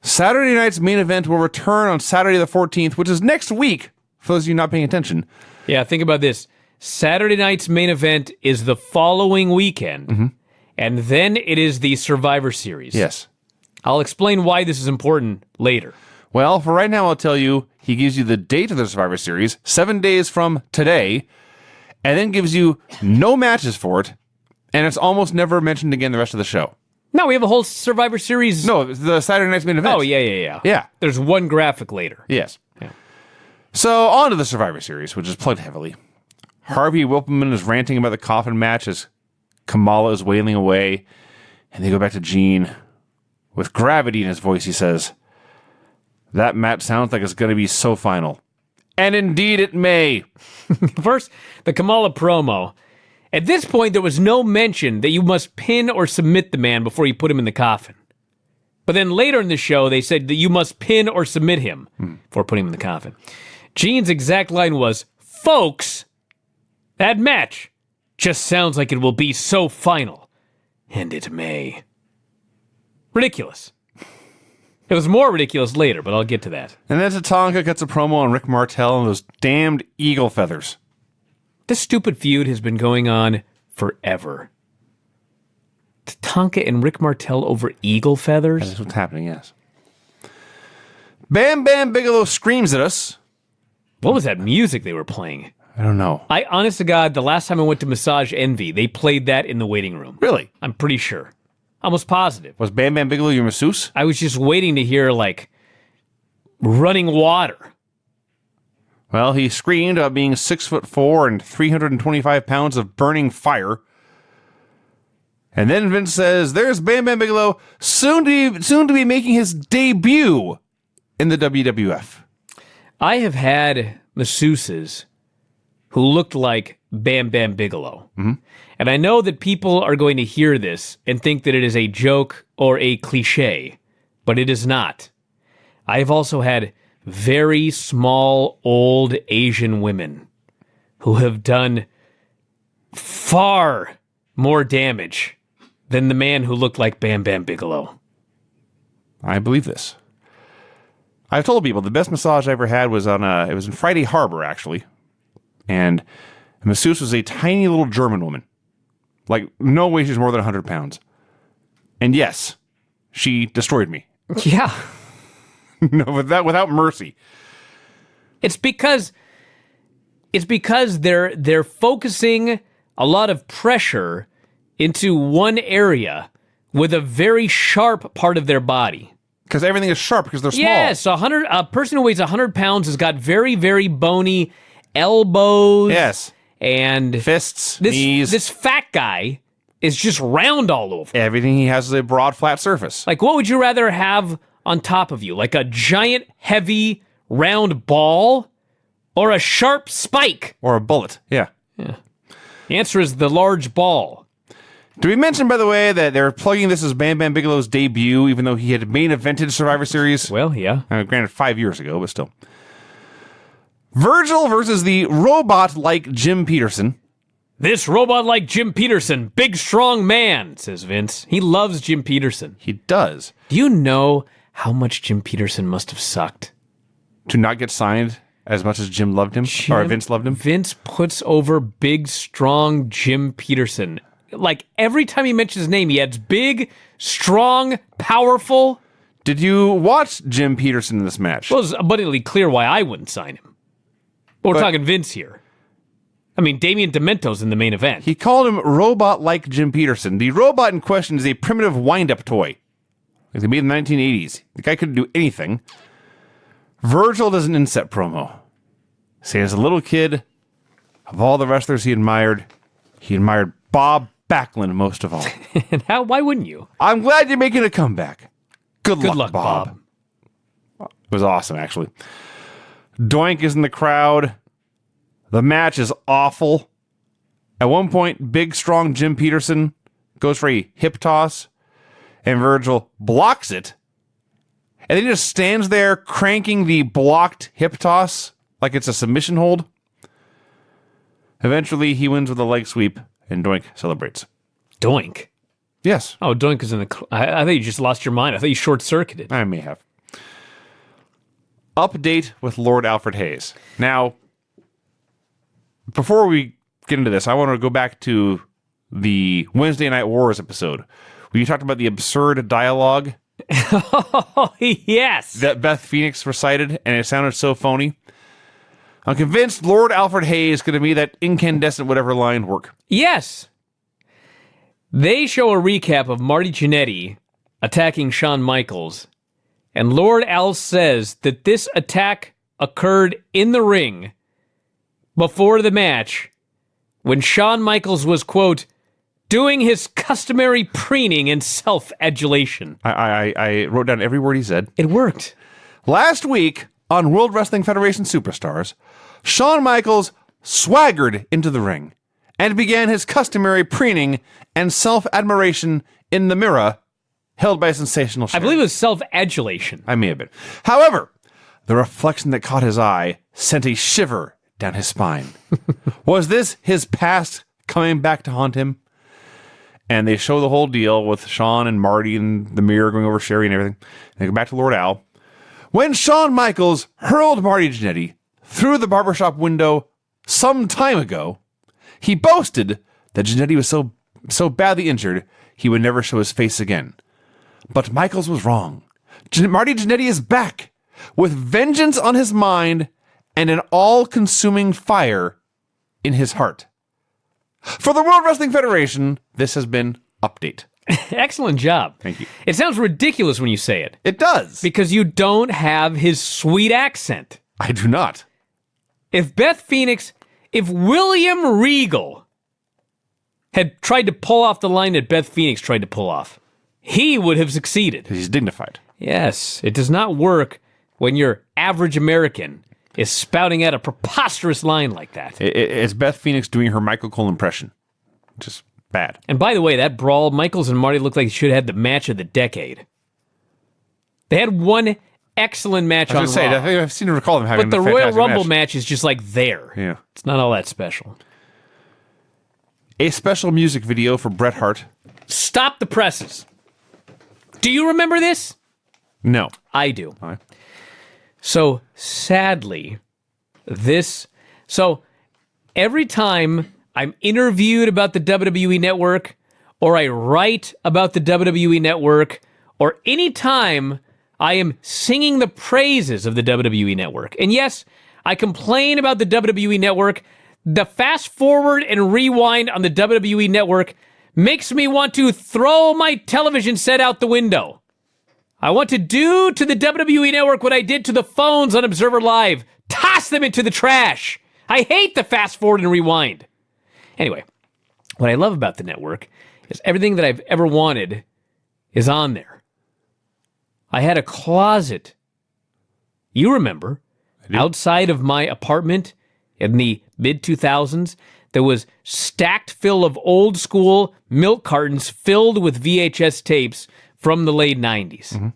Saturday night's main event will return on Saturday the 14th, which is next week, for those of you not paying attention. Yeah, think about this. Saturday night's main event is the following weekend, and then it is the Survivor Series. Yes. I'll explain why this is important later. Well, for right now, I'll tell you, he gives you the date of the Survivor Series, 7 days from today, and then gives you no matches for it, and it's almost never mentioned again the rest of the show. No, we have a whole Survivor Series. No, the Saturday night's main event. Oh, yeah. Yeah. There's one graphic later. Yes. Yeah. So, on to the Survivor Series, which is plugged heavily. Harvey Whippleman is ranting about the coffin match as Kamala is wailing away, and they go back to Gene. With gravity in his voice, he says, "That match sounds like it's going to be so final." And indeed it may. First, the Kamala promo. At this point, there was no mention that you must pin or submit the man before you put him in the coffin. But then later in the show, they said that you must pin or submit him before putting him in the coffin. Gene's exact line was, "Folks, that match just sounds like it will be so final. And it may." Ridiculous. It was more ridiculous later, but I'll get to that. And then Tatanka cuts a promo on Rick Martel and those damned eagle feathers. This stupid feud has been going on forever. Tatanka and Rick Martel over eagle feathers? That's what's happening, yes. Bam Bam Bigelow screams at us. What was that music they were playing? I don't know. I, honest to God, the last time I went to Massage Envy, they played that in the waiting room. Really? I'm pretty sure. Almost positive. Was Bam Bam Bigelow your masseuse? I was just waiting to hear, like, running water. Well, he screamed about being 6'4" and 325 pounds of burning fire. And then Vince says, there's Bam Bam Bigelow, soon to be making his debut in the WWF. I have had masseuses who looked like Bam Bam Bigelow. Mm-hmm. And I know that people are going to hear this and think that it is a joke or a cliche, but it is not. I have also had very small, old Asian women who have done far more damage than the man who looked like Bam Bam Bigelow. I believe this. I've told people the best massage I ever had was it was in Friday Harbor, actually. And the masseuse was a tiny little German woman. Like, no way she's more than 100 pounds. And yes, she destroyed me. Yeah. No, without mercy. It's because they're focusing a lot of pressure into one area with a very sharp part of their body. Because everything is sharp because they're small. Yes, a person who weighs 100 pounds has got very, very bony elbows. Yes. And fists, knees. This fat guy is just round all over. Everything he has is a broad, flat surface. Like, what would you rather have on top of you? Like a giant, heavy, round ball or a sharp spike? Or a bullet, yeah. The answer is the large ball. Do we mention, by the way, that they're plugging this as Bam Bam Bigelow's debut, even though he had main evented Survivor Series? Well, yeah. Granted, 5 years ago, but still. Virgil versus the robot-like Jim Peterson. This robot-like Jim Peterson, big, strong man, says Vince. He loves Jim Peterson. He does. Do you know how much Jim Peterson must have sucked? To not get signed as much as Jim loved him? Or Vince loved him? Vince puts over big, strong Jim Peterson. Like, every time he mentions his name, he adds big, strong, powerful. Did you watch Jim Peterson in this match? Well, it's abundantly clear why I wouldn't sign him. But we're talking Vince here. I mean, Damian Demento's in the main event. He called him robot-like Jim Peterson. The robot in question is a primitive wind-up toy. Like they made in the 1980s. The guy couldn't do anything. Virgil does an inset promo. Saying as a little kid, of all the wrestlers he admired Bob Backlund most of all. And why wouldn't you? I'm glad you're making a comeback. Good luck, Bob. It was awesome, actually. Doink is in the crowd. The match is awful. At one point, big, strong Jim Peterson goes for a hip toss, and Virgil blocks it, and then he just stands there cranking the blocked hip toss like it's a submission hold. Eventually, he wins with a leg sweep, and Doink celebrates. Doink? Yes. Oh, Doink is in the... I thought you just lost your mind. I thought you short-circuited. I may have. Update with Lord Alfred Hayes. Now, before we get into this, I want to go back to the Wednesday Night Wars episode where you talked about the absurd dialogue. Oh, yes. That Beth Phoenix recited, and it sounded so phony. I'm convinced Lord Alfred Hayes could have made that incandescent whatever line work. Yes. They show a recap of Marty Jannetty attacking Shawn Michaels, and Lord Al says that this attack occurred in the ring before the match when Shawn Michaels was, quote, doing his customary preening and self-adulation. I wrote down every word he said. It worked. Last week on World Wrestling Federation Superstars, Shawn Michaels swaggered into the ring and began his customary preening and self-admiration in the mirror held by a sensational Sherry. I believe it was self-adulation. I may have been. However, the reflection that caught his eye sent a shiver down his spine. Was this his past coming back to haunt him? And they show the whole deal with Shawn and Marty in the mirror going over Sherry and everything. And they go back to Lord Al. When Shawn Michaels hurled Marty Jannetty through the barbershop window some time ago, he boasted that Jannetty was so badly injured he would never show his face again. But Michaels was wrong. Marty Jannetty is back with vengeance on his mind and an all-consuming fire in his heart. For the World Wrestling Federation, this has been Update. Excellent job. Thank you. It sounds ridiculous when you say it. It does. Because you don't have his sweet accent. I do not. If William Regal had tried to pull off the line that Beth Phoenix tried to pull off, he would have succeeded. He's dignified. Yes, it does not work when your average American is spouting out a preposterous line like that. It's Beth Phoenix doing her Michael Cole impression. Just bad. And by the way, that brawl, Michaels and Marty looked like they should have had the match of the decade. They had one excellent match on Raw. I think I've seen recall them having but the a Royal Rumble match. match is just like there. Yeah. It's not all that special. A special music video for Bret Hart. Stop the presses. Do you remember this? No. I do. All right. So, sadly, every time I'm interviewed about the WWE Network, or I write about the WWE Network, or any time I am singing the praises of the WWE Network, and yes, I complain about the WWE Network, the fast forward and rewind on the WWE Network makes me want to throw my television set out the window. I want to do to the WWE Network what I did to the phones on Observer Live. Toss them into the trash. I hate the fast forward and rewind. Anyway, what I love about the network is everything that I've ever wanted is on there. I had a closet, you remember, outside of my apartment in the mid-2000s that was stacked full of old school milk cartons filled with VHS tapes from the late 90s. Mm-hmm.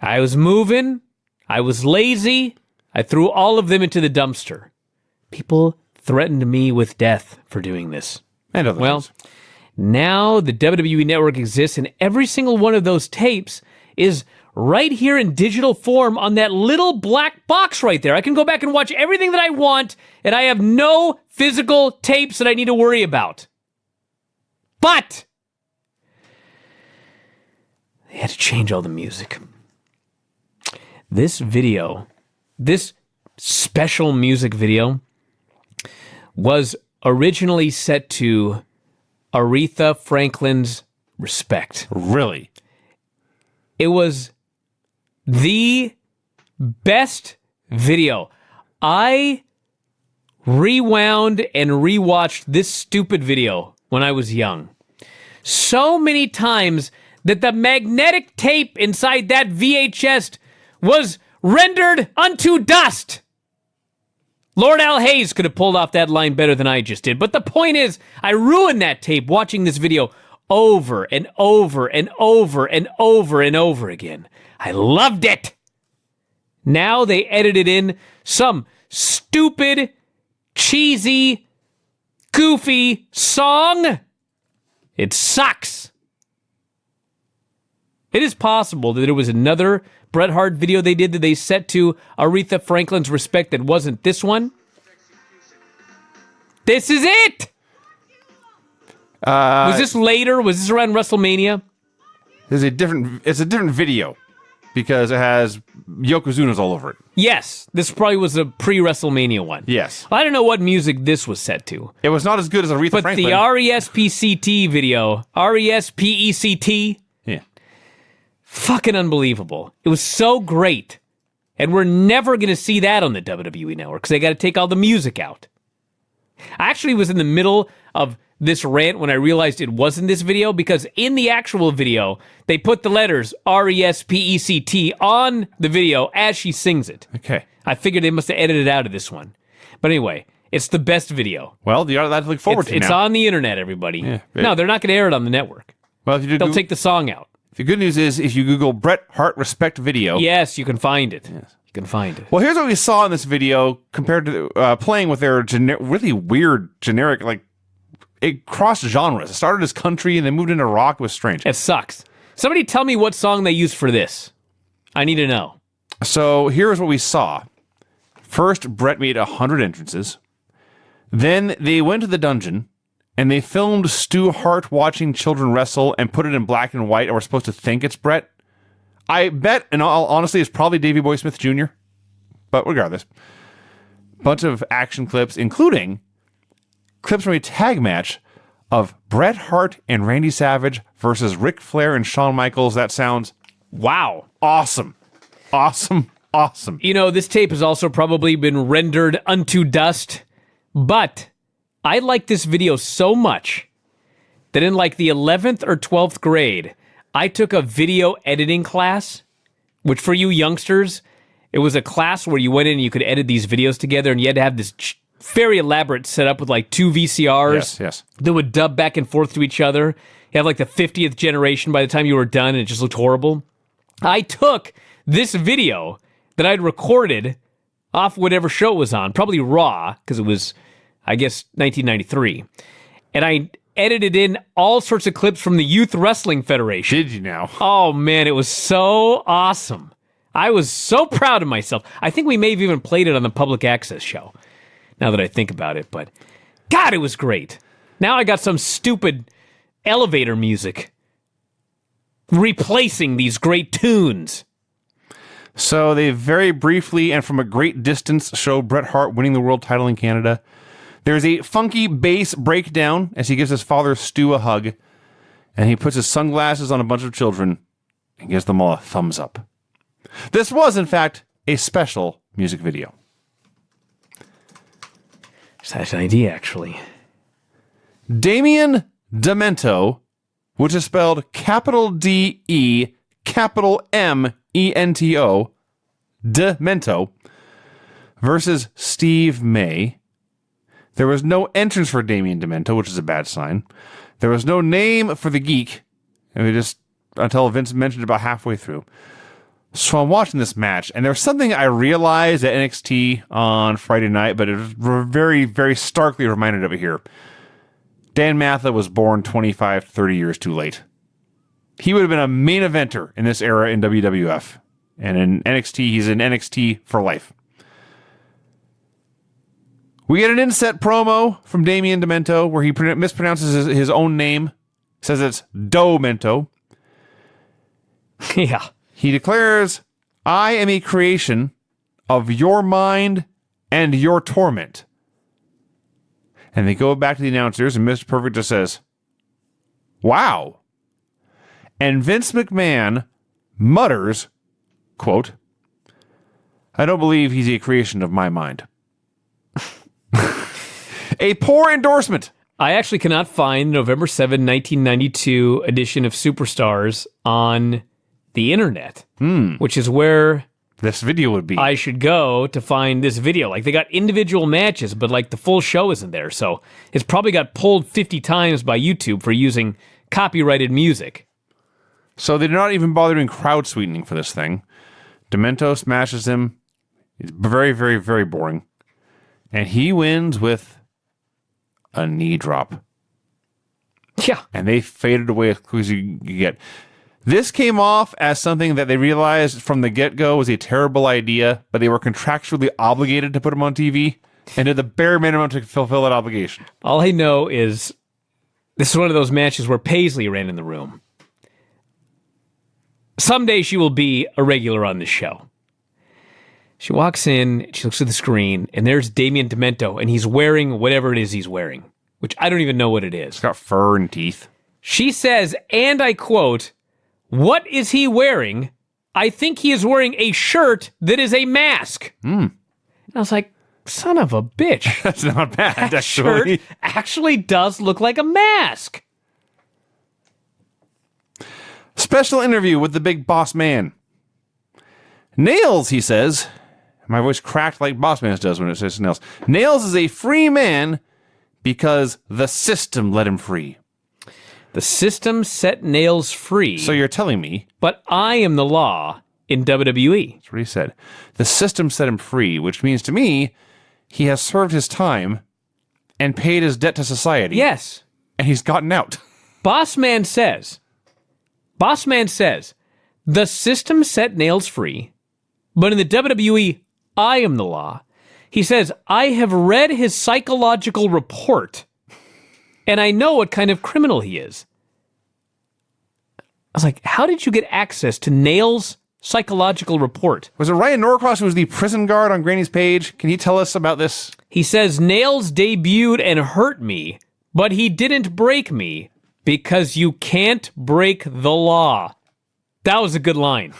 I was moving. I was lazy. I threw all of them into the dumpster. People threatened me with death for doing this. And other things. Now the WWE Network exists, and every single one of those tapes is right here in digital form on that little black box right there. I can go back and watch everything that I want, and I have no physical tapes that I need to worry about. But they had to change all the music. This video, this special music video, was originally set to Aretha Franklin's Respect. Really? It was the best video. I rewound and rewatched this stupid video when I was young so many times that the magnetic tape inside that VHS was rendered unto dust. Lord Al Hayes could have pulled off that line better than I just did. But the point is, I ruined that tape watching this video over and over and over and over and over again. I loved it. Now they edited in some stupid, cheesy, goofy song. It sucks. It is possible that there was another Bret Hart video they did that they set to Aretha Franklin's Respect that wasn't this one. This is it! Was this later? Was this around WrestleMania? It's a different video because it has Yokozuna's all over it. Yes, this probably was a pre-WrestleMania one. Yes. I don't know what music this was set to. It was not as good as Aretha but Franklin. The RESPCT video, RESPECT, yeah, fucking unbelievable. It was so great. And we're never going to see that on the WWE Network because they got to take all the music out. I actually was in the middle of this rant when I realized it wasn't this video because in the actual video, they put the letters RESPECT on the video as she sings it. Okay. I figured they must have edited it out of this one. But anyway, it's the best video. Well, you ought to look forward to It's now. on the internet, everybody. Yeah, no, they're not going to air it on the network. Well, if you do They'll take the song out. The good news is if you Google Bret Hart Respect video. Yes, you can find it. Yes. You can find it. Well, here's what we saw in this video compared to playing with their really weird, generic, like, it crossed genres. It started as country and then moved into rock. It was strange. It sucks. Somebody tell me what song they used for this. I need to know. So here's what we saw. First, Bret made 100 entrances. Then they went to the dungeon and they filmed Stu Hart watching children wrestle and put it in black and white, and we're supposed to think it's Bret. I bet, in all honesty, it's probably Davey Boy Smith Jr., but regardless. bunch of action clips, including clips from a tag match of Bret Hart and Randy Savage versus Ric Flair and Shawn Michaels. That sounds Wow. awesome. Awesome. Awesome. You know, this tape has also probably been rendered unto dust, but I like this video so much that in like the 11th or 12th grade, I took a video editing class, which for you youngsters, it was a class where you went in and you could edit these videos together, and you had to have this very elaborate setup with like 2 VCRs Yes. that would dub back and forth to each other. You have like the 50th generation by the time you were done, and it just looked horrible. I took this video that I'd recorded off whatever show it was on, probably Raw, because it was, I guess, 1993. And I edited in all sorts of clips from the Youth Wrestling Federation. Did you now? Oh, man, it was so awesome. I was so proud of myself. I think we may have even played it on the public access show, now that I think about it. But, God, it was great. Now I got some stupid elevator music replacing these great tunes. So they very briefly and from a great distance show Bret Hart winning the world title in Canada. There's a funky bass breakdown as he gives his father Stu a hug, and he puts his sunglasses on a bunch of children and gives them all a thumbs up. This was, in fact, a special music video. That's an idea, actually. Damien Demento, which is spelled capital D-E, capital M-E-N-T-O, Demento, versus Steve May. There was no entrance for Damien Demento, which is a bad sign. There was no name for the geek, and until Vince mentioned it about halfway through. So I'm watching this match, and there's something I realized at NXT on Friday night, but it was very, very starkly reminded of it here. Dan Matha was born 25, 30 years too late. He would have been a main eventer in this era in WWF. And in NXT, he's in NXT for life. We get an inset promo from Damien Demento where he mispronounces his own name. Says it's Domento. Yeah. He declares, I am a creation of your mind and your torment. And they go back to the announcers, and Mr. Perfect just says, wow. And Vince McMahon mutters, quote, I don't believe he's a creation of my mind. A poor endorsement. I actually cannot find November 7, 1992 edition of Superstars on the internet, which is where this video would be. I should go to find this video. Like, they got individual matches, but like the full show isn't there. So it's probably got pulled 50 times by YouTube for using copyrighted music. So they're not even bothering crowd sweetening for this thing. Demento smashes him. It's very, very, very boring. And he wins with a knee drop. Yeah. And they faded away as quick as you get. This came off as something that they realized from the get-go was a terrible idea, but they were contractually obligated to put him on TV and did the bare minimum to fulfill that obligation. All I know is this is one of those matches where Paisley ran in the room. Someday she will be a regular on this show. She walks in, she looks at the screen, and there's Damien Demento, and he's wearing whatever it is he's wearing, which I don't even know what it is. It's got fur and teeth. She says, and I quote, what is he wearing? I think he is wearing a shirt that is a mask. And I was like, son of a bitch. That's not bad, That actually. shirt actually does look like a mask. Special interview with the big boss man. Nails, he says. My voice cracked like Boss Man's does when it says Nails. Nails is a free man because the system let him free. The system set Nails free. So you're telling me... But I am the law in WWE. That's what he said. The system set him free, which means to me, he has served his time and paid his debt to society. Yes. And he's gotten out. Boss Man says, the system set Nails free, but in the WWE, I am the law. He says, I have read his psychological report, and I know what kind of criminal he is. I was like, how did you get access to Nails' psychological report. Was it Ryan Norcross who was the prison guard on Granny's page? Can you tell us about this? He says, Nails debuted and hurt me, but he didn't break me because you can't break the law. That was a good line.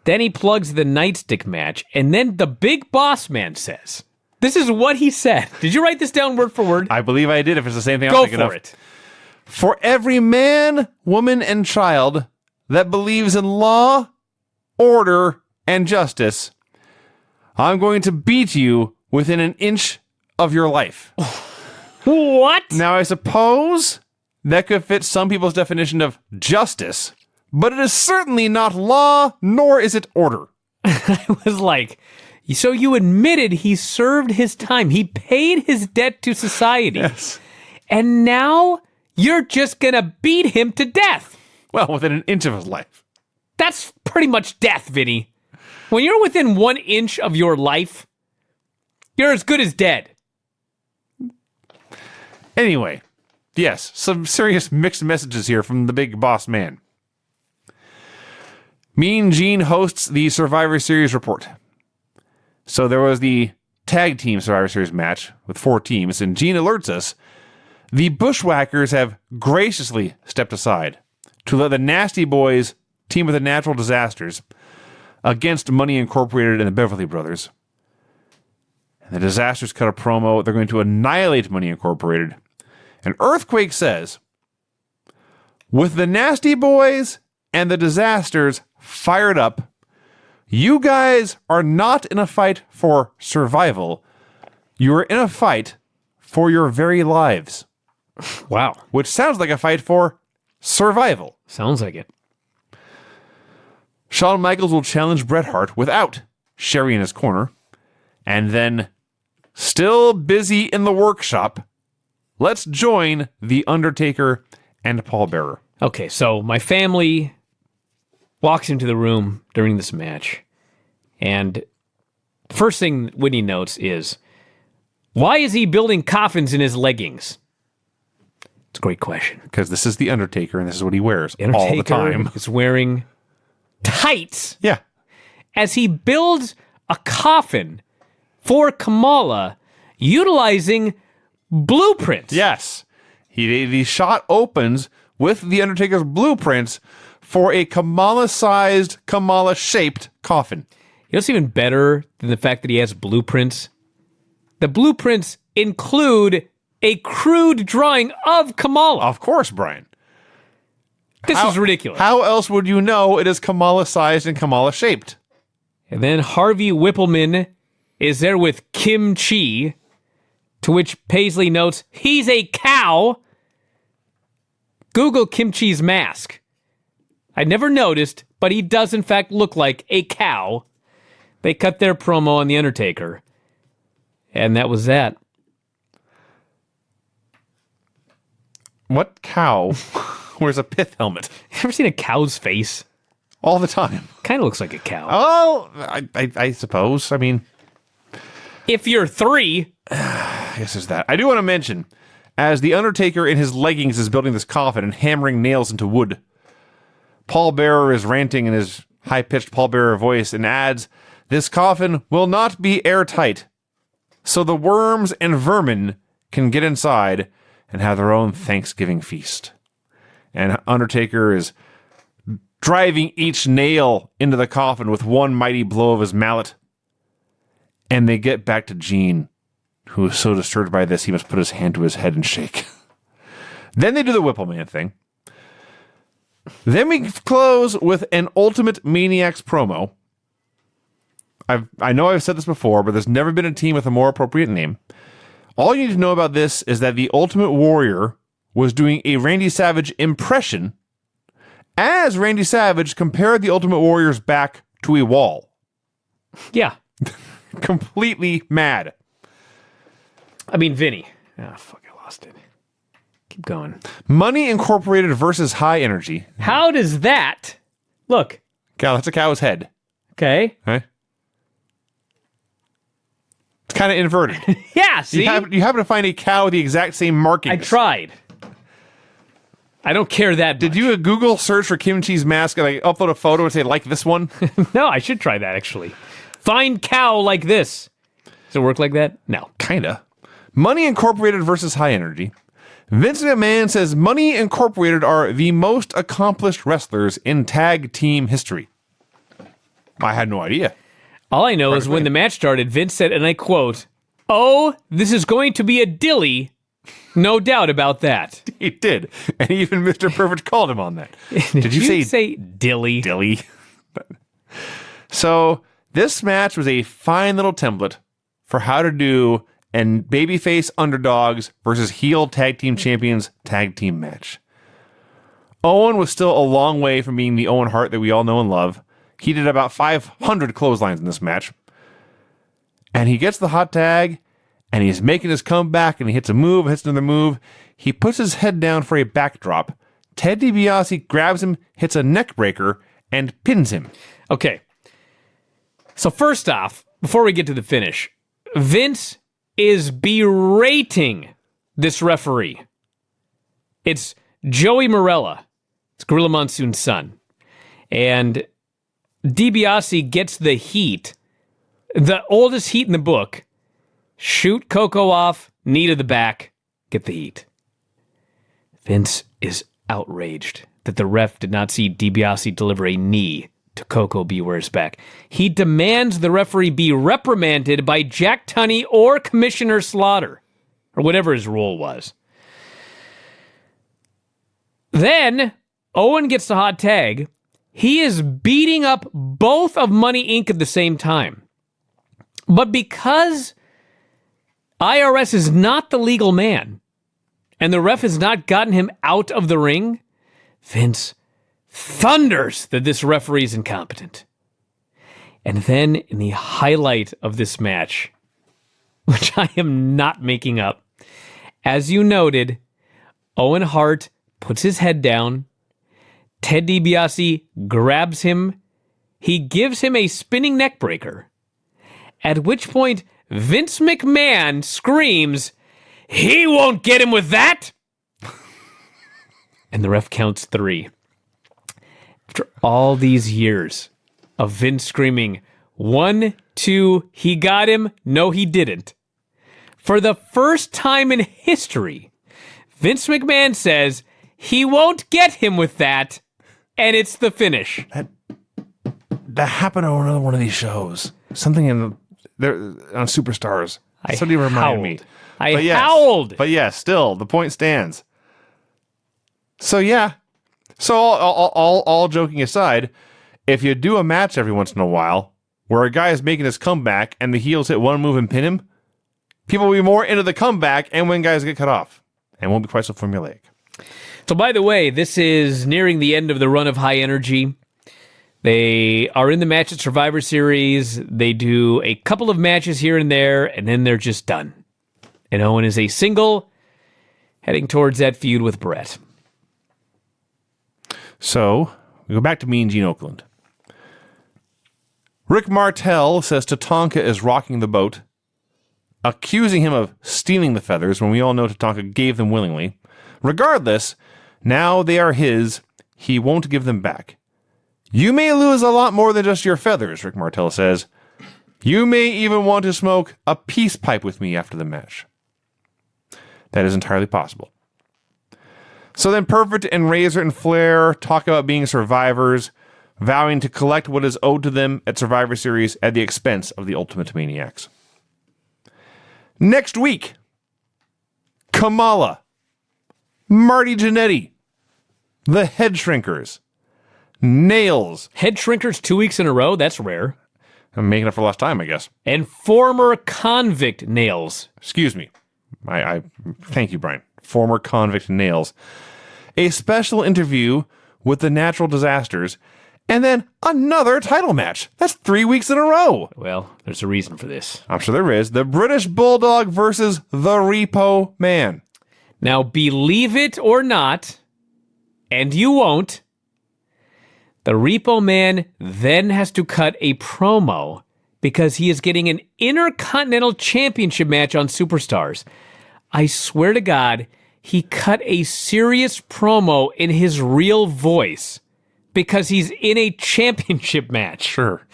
Then he plugs the nightstick match, and then the big boss man says, this is what he said. Did you write this down word for word? I believe I did, if it's the same thing I'm Go thinking of. for it. For every man, woman, and child that believes in law, order, and justice, I'm going to beat you within an inch of your life. What? Now, I suppose that could fit some people's definition of justice, but it is certainly not law, nor is it order. I was like, so you admitted he served his time. He paid his debt to society. Yes. And now you're just going to beat him to death. Well, within an inch of his life. That's pretty much death, Vinny. When you're within 1 inch of your life, you're as good as dead. Anyway, yes, some serious mixed messages here from the big boss man. Mean Gene hosts the Survivor Series report. So there was the tag team Survivor Series match with 4 teams, and Gene alerts us the Bushwhackers have graciously stepped aside to let the Nasty Boys team with the Natural Disasters against Money Incorporated and the Beverly Brothers. And the Disasters cut a promo. They're going to annihilate Money Incorporated. And Earthquake says, with the Nasty Boys and the Disasters fired up, you guys are not in a fight for survival. You are in a fight for your very lives. Wow. Which sounds like a fight for survival. Sounds like it. Shawn Michaels will challenge Bret Hart without Sherry in his corner. And then, still busy in the workshop, let's join The Undertaker and Paul Bearer. Okay, so my family walks into the room during this match, and the first thing Whitney notes is, why is he building coffins in his leggings? It's a great question. Because this is The Undertaker, and this is what he wears Undertaker all the time. is wearing tights Yeah. as he builds a coffin for Kamala utilizing blueprints. Yes. The shot opens with The Undertaker's blueprints for a Kamala-sized, Kamala-shaped coffin. You know what's even better than the fact that he has blueprints? The blueprints include a crude drawing of Kamala. Of course, Brian. This is ridiculous. How else would you know it is Kamala-sized and Kamala-shaped? And then Harvey Whippleman is there with Kim Chi, to which Paisley notes, he's a cow. Google Kim Chi's mask. I never noticed, but he does in fact look like a cow. They cut their promo on The Undertaker. And that was that. What cow wears a pith helmet? You ever seen a cow's face? All the time. Kind of looks like a cow. Oh, I suppose. I mean, If you're 3, I guess there's that. I do want to mention, as The Undertaker in his leggings is building this coffin and hammering nails into wood, Paul Bearer is ranting in his high-pitched Paul Bearer voice and adds, this coffin will not be airtight, so the worms and vermin can get inside and have their own Thanksgiving feast. And Undertaker is driving each nail into the coffin with one mighty blow of his mallet. And they get back to Gene, who is so disturbed by this he must put his hand to his head and shake. Then they do the Whippleman thing. Then we close with an Ultimate Maniacs promo. I know I've said this before, but there's never been a team with a more appropriate name. All you need to know about this is that the Ultimate Warrior was doing a Randy Savage impression as Randy Savage compared the Ultimate Warrior's back to a wall. yeah. Completely mad. I mean, Vinny. Oh, fuck, I lost it. Keep going. Money Incorporated versus High Energy. How does that look? Cow, that's a cow's head. Okay. Right? It's kind of inverted. Yeah, see? You happen to find a cow with the exact same markings. I tried. I don't care that much. Did you Google search for kimchi's mask and upload a photo and say, like this one? No, I should try that, actually. Find cow like this. Does it work like that? No. Kinda. Money Incorporated versus High Energy. Vince McMahon says Money Incorporated are the most accomplished wrestlers in tag team history. I had no idea. All I know is when the match started, Vince said, and I quote, "Oh, this is going to be a dilly. No doubt about that." He did. And even Mr. Perfect called him on that. Did you say dilly? Dilly. So this match was a fine little template for how to do an babyface underdogs versus heel tag team champions tag team match. Owen was still a long way from being the Owen Hart that we all know and love. He did about 500 clotheslines in this match. And he gets the hot tag, and he's making his comeback, and he hits a move, hits another move. He puts his head down for a backdrop. Ted DiBiase grabs him, hits a neck breaker, and pins him. Okay. So first off, before we get to the finish, Vince is berating this referee. It's Joey Morella. It's Gorilla Monsoon's son. And DiBiase gets the heat, the oldest heat in the book. Shoot Coco off, knee to the back, get the heat. Vince is outraged that the ref did not see DiBiase deliver a knee to Coco Beware's back. He demands the referee be reprimanded by Jack Tunney or Commissioner Slaughter, or whatever his role was. Then, Owen gets the hot tag. He is beating up both of Money Inc. at the same time. But because IRS is not the legal man, and the ref has not gotten him out of the ring, Vince thunders that this referee is incompetent. And then in the highlight of this match, which I am not making up, as you noted, Owen Hart puts his head down, Ted DiBiase grabs him, he gives him a spinning neck breaker, at which point Vince McMahon screams, "He won't get him with that!" And the ref counts 3. After all these years of Vince screaming, 1, 2, he got him, no he didn't. For the first time in history, Vince McMahon says, he won't get him with that, and it's the finish. That happened on another one of these shows. Something on Superstars. Somebody reminded me. I howled. But yeah, still, the point stands. So yeah. So all joking aside, if you do a match every once in a while where a guy is making his comeback and the heels hit one move and pin him, people will be more into the comeback and when guys get cut off. And won't be quite so formulaic. So by the way, this is nearing the end of the run of High Energy. They are in the match at Survivor Series. They do a couple of matches here and there, and then they're just done. And Owen is a single, heading towards that feud with Brett. So, we go back to Mean Gene Okerlund. Rick Martel says Tatanka is rocking the boat, accusing him of stealing the feathers when we all know Tatanka gave them willingly. Regardless, now they are his. He won't give them back. You may lose a lot more than just your feathers, Rick Martel says. You may even want to smoke a peace pipe with me after the match. That is entirely possible. So then Perfect and Razor and Flair talk about being survivors, vowing to collect what is owed to them at Survivor Series at the expense of the Ultimate Maniacs. Next week, Kamala, Marty Jannetty, the Head Shrinkers, Nails. Head Shrinkers 2 weeks in a row? That's rare. I'm making up for lost time, I guess. And former convict Nails. Excuse me. I thank you, Brian. Former convict Nails. A special interview with the Natural Disasters, and then another title match. That's 3 weeks in a row. Well, there's a reason for this. I'm sure there is. The British Bulldog versus the Repo Man. Now, believe it or not, and you won't, the Repo Man then has to cut a promo because he is getting an Intercontinental Championship match on Superstars. I swear to God, he cut a serious promo in his real voice because he's in a championship match. Sure.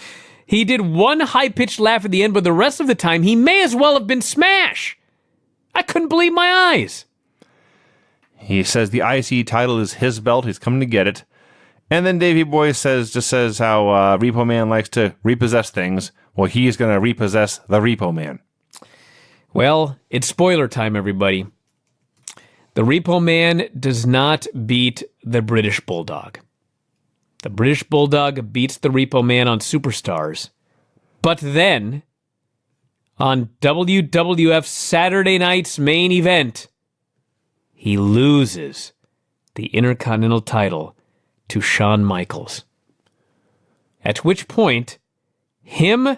He did one high-pitched laugh at the end, but the rest of the time, he may as well have been Smash. I couldn't believe my eyes. He says the IC title is his belt. He's coming to get it. And then Davey Boy just says how Repo Man likes to repossess things. Well, he's going to repossess the Repo Man. Well, it's spoiler time, everybody. The Repo Man does not beat the British Bulldog. The British Bulldog beats the Repo Man on Superstars. But then, on WWF Saturday night's main event, he loses the Intercontinental title to Shawn Michaels. At which point, him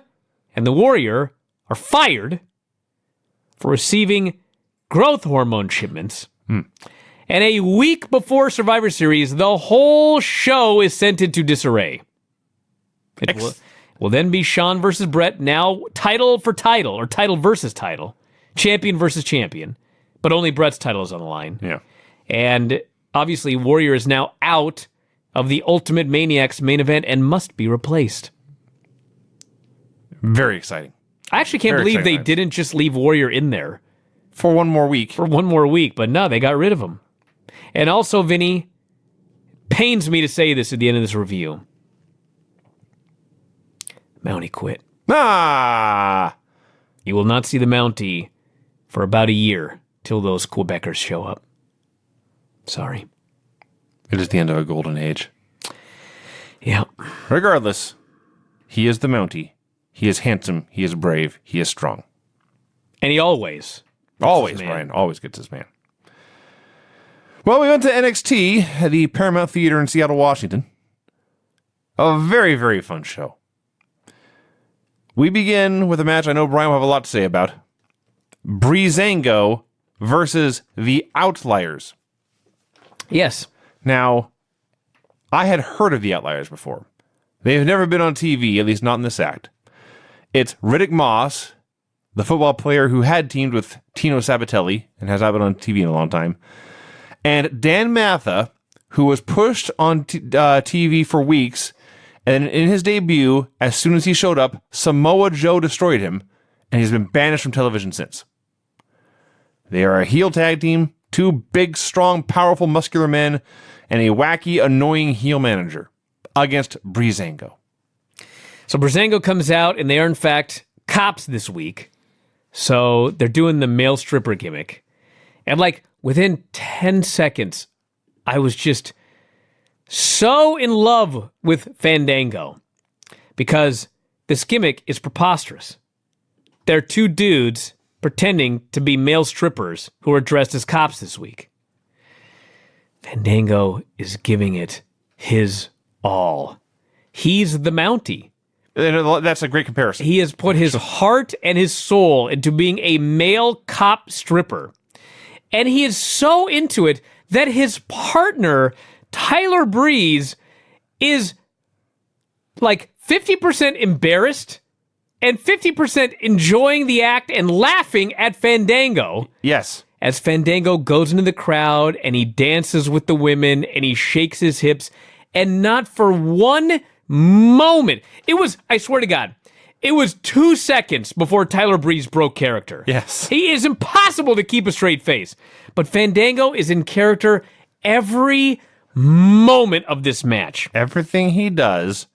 and the Warrior are fired for receiving growth hormone shipments. And a week before Survivor Series, the whole show is sent into disarray. It will then be Shawn versus Brett, now title for title, or title versus title, champion versus champion. But only Brett's title is on the line. Yeah. And obviously, Warrior is now out of the Ultimate Maniacs main event and must be replaced. Very exciting. I actually can't believe they didn't just leave Warrior in there. For one more week. But no, they got rid of him. And also, Vinny, pains me to say this at the end of this review. Mountie quit. Ah! You will not see the Mountie for about a year till those Quebecers show up. Sorry. It is the end of a golden age. Yeah. Regardless, he is the Mountie. He is handsome. He is brave. He is strong. And he always, Brian, always gets his man. Well, we went to NXT at the Paramount Theater in Seattle, Washington. A very, very fun show. We begin with a match I know Brian will have a lot to say about. Breezango versus the Outliers. Yes. Now, I had heard of the Outliers before. They have never been on TV, at least not in this act. It's Riddick Moss, the football player who had teamed with Tino Sabatelli and has not been on TV in a long time, and Dan Matha, who was pushed on TV for weeks, and in his debut, as soon as he showed up, Samoa Joe destroyed him, and he's been banished from television since. They are a heel tag team, two big, strong, powerful, muscular men, and a wacky, annoying heel manager against Breezango. So Breezango comes out, and they are, in fact, cops this week. So they're doing the male stripper gimmick. And, within 10 seconds, I was just so in love with Fandango. Because this gimmick is preposterous. They're two dudes pretending to be male strippers who are dressed as cops this week. Fandango is giving it his all. He's the Mountie. That's a great comparison. He has put his heart and his soul into being a male cop stripper. And he is so into it that his partner, Tyler Breeze, is 50% embarrassed and 50% enjoying the act and laughing at Fandango. Yes. As Fandango goes into the crowd and he dances with the women and he shakes his hips, and not for one moment. It was, I swear to God, it was 2 seconds before Tyler Breeze broke character. Yes. He is impossible to keep a straight face. But Fandango is in character every moment of this match. Everything he does,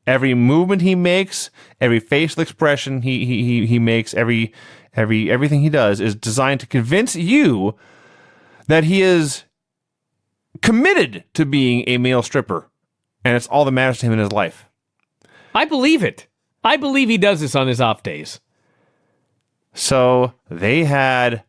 every movement he makes, every facial expression he makes, everything he does is designed to convince you that he is committed to being a male stripper. And it's all that matters to him in his life. I believe it. I believe he does this on his off days. So they had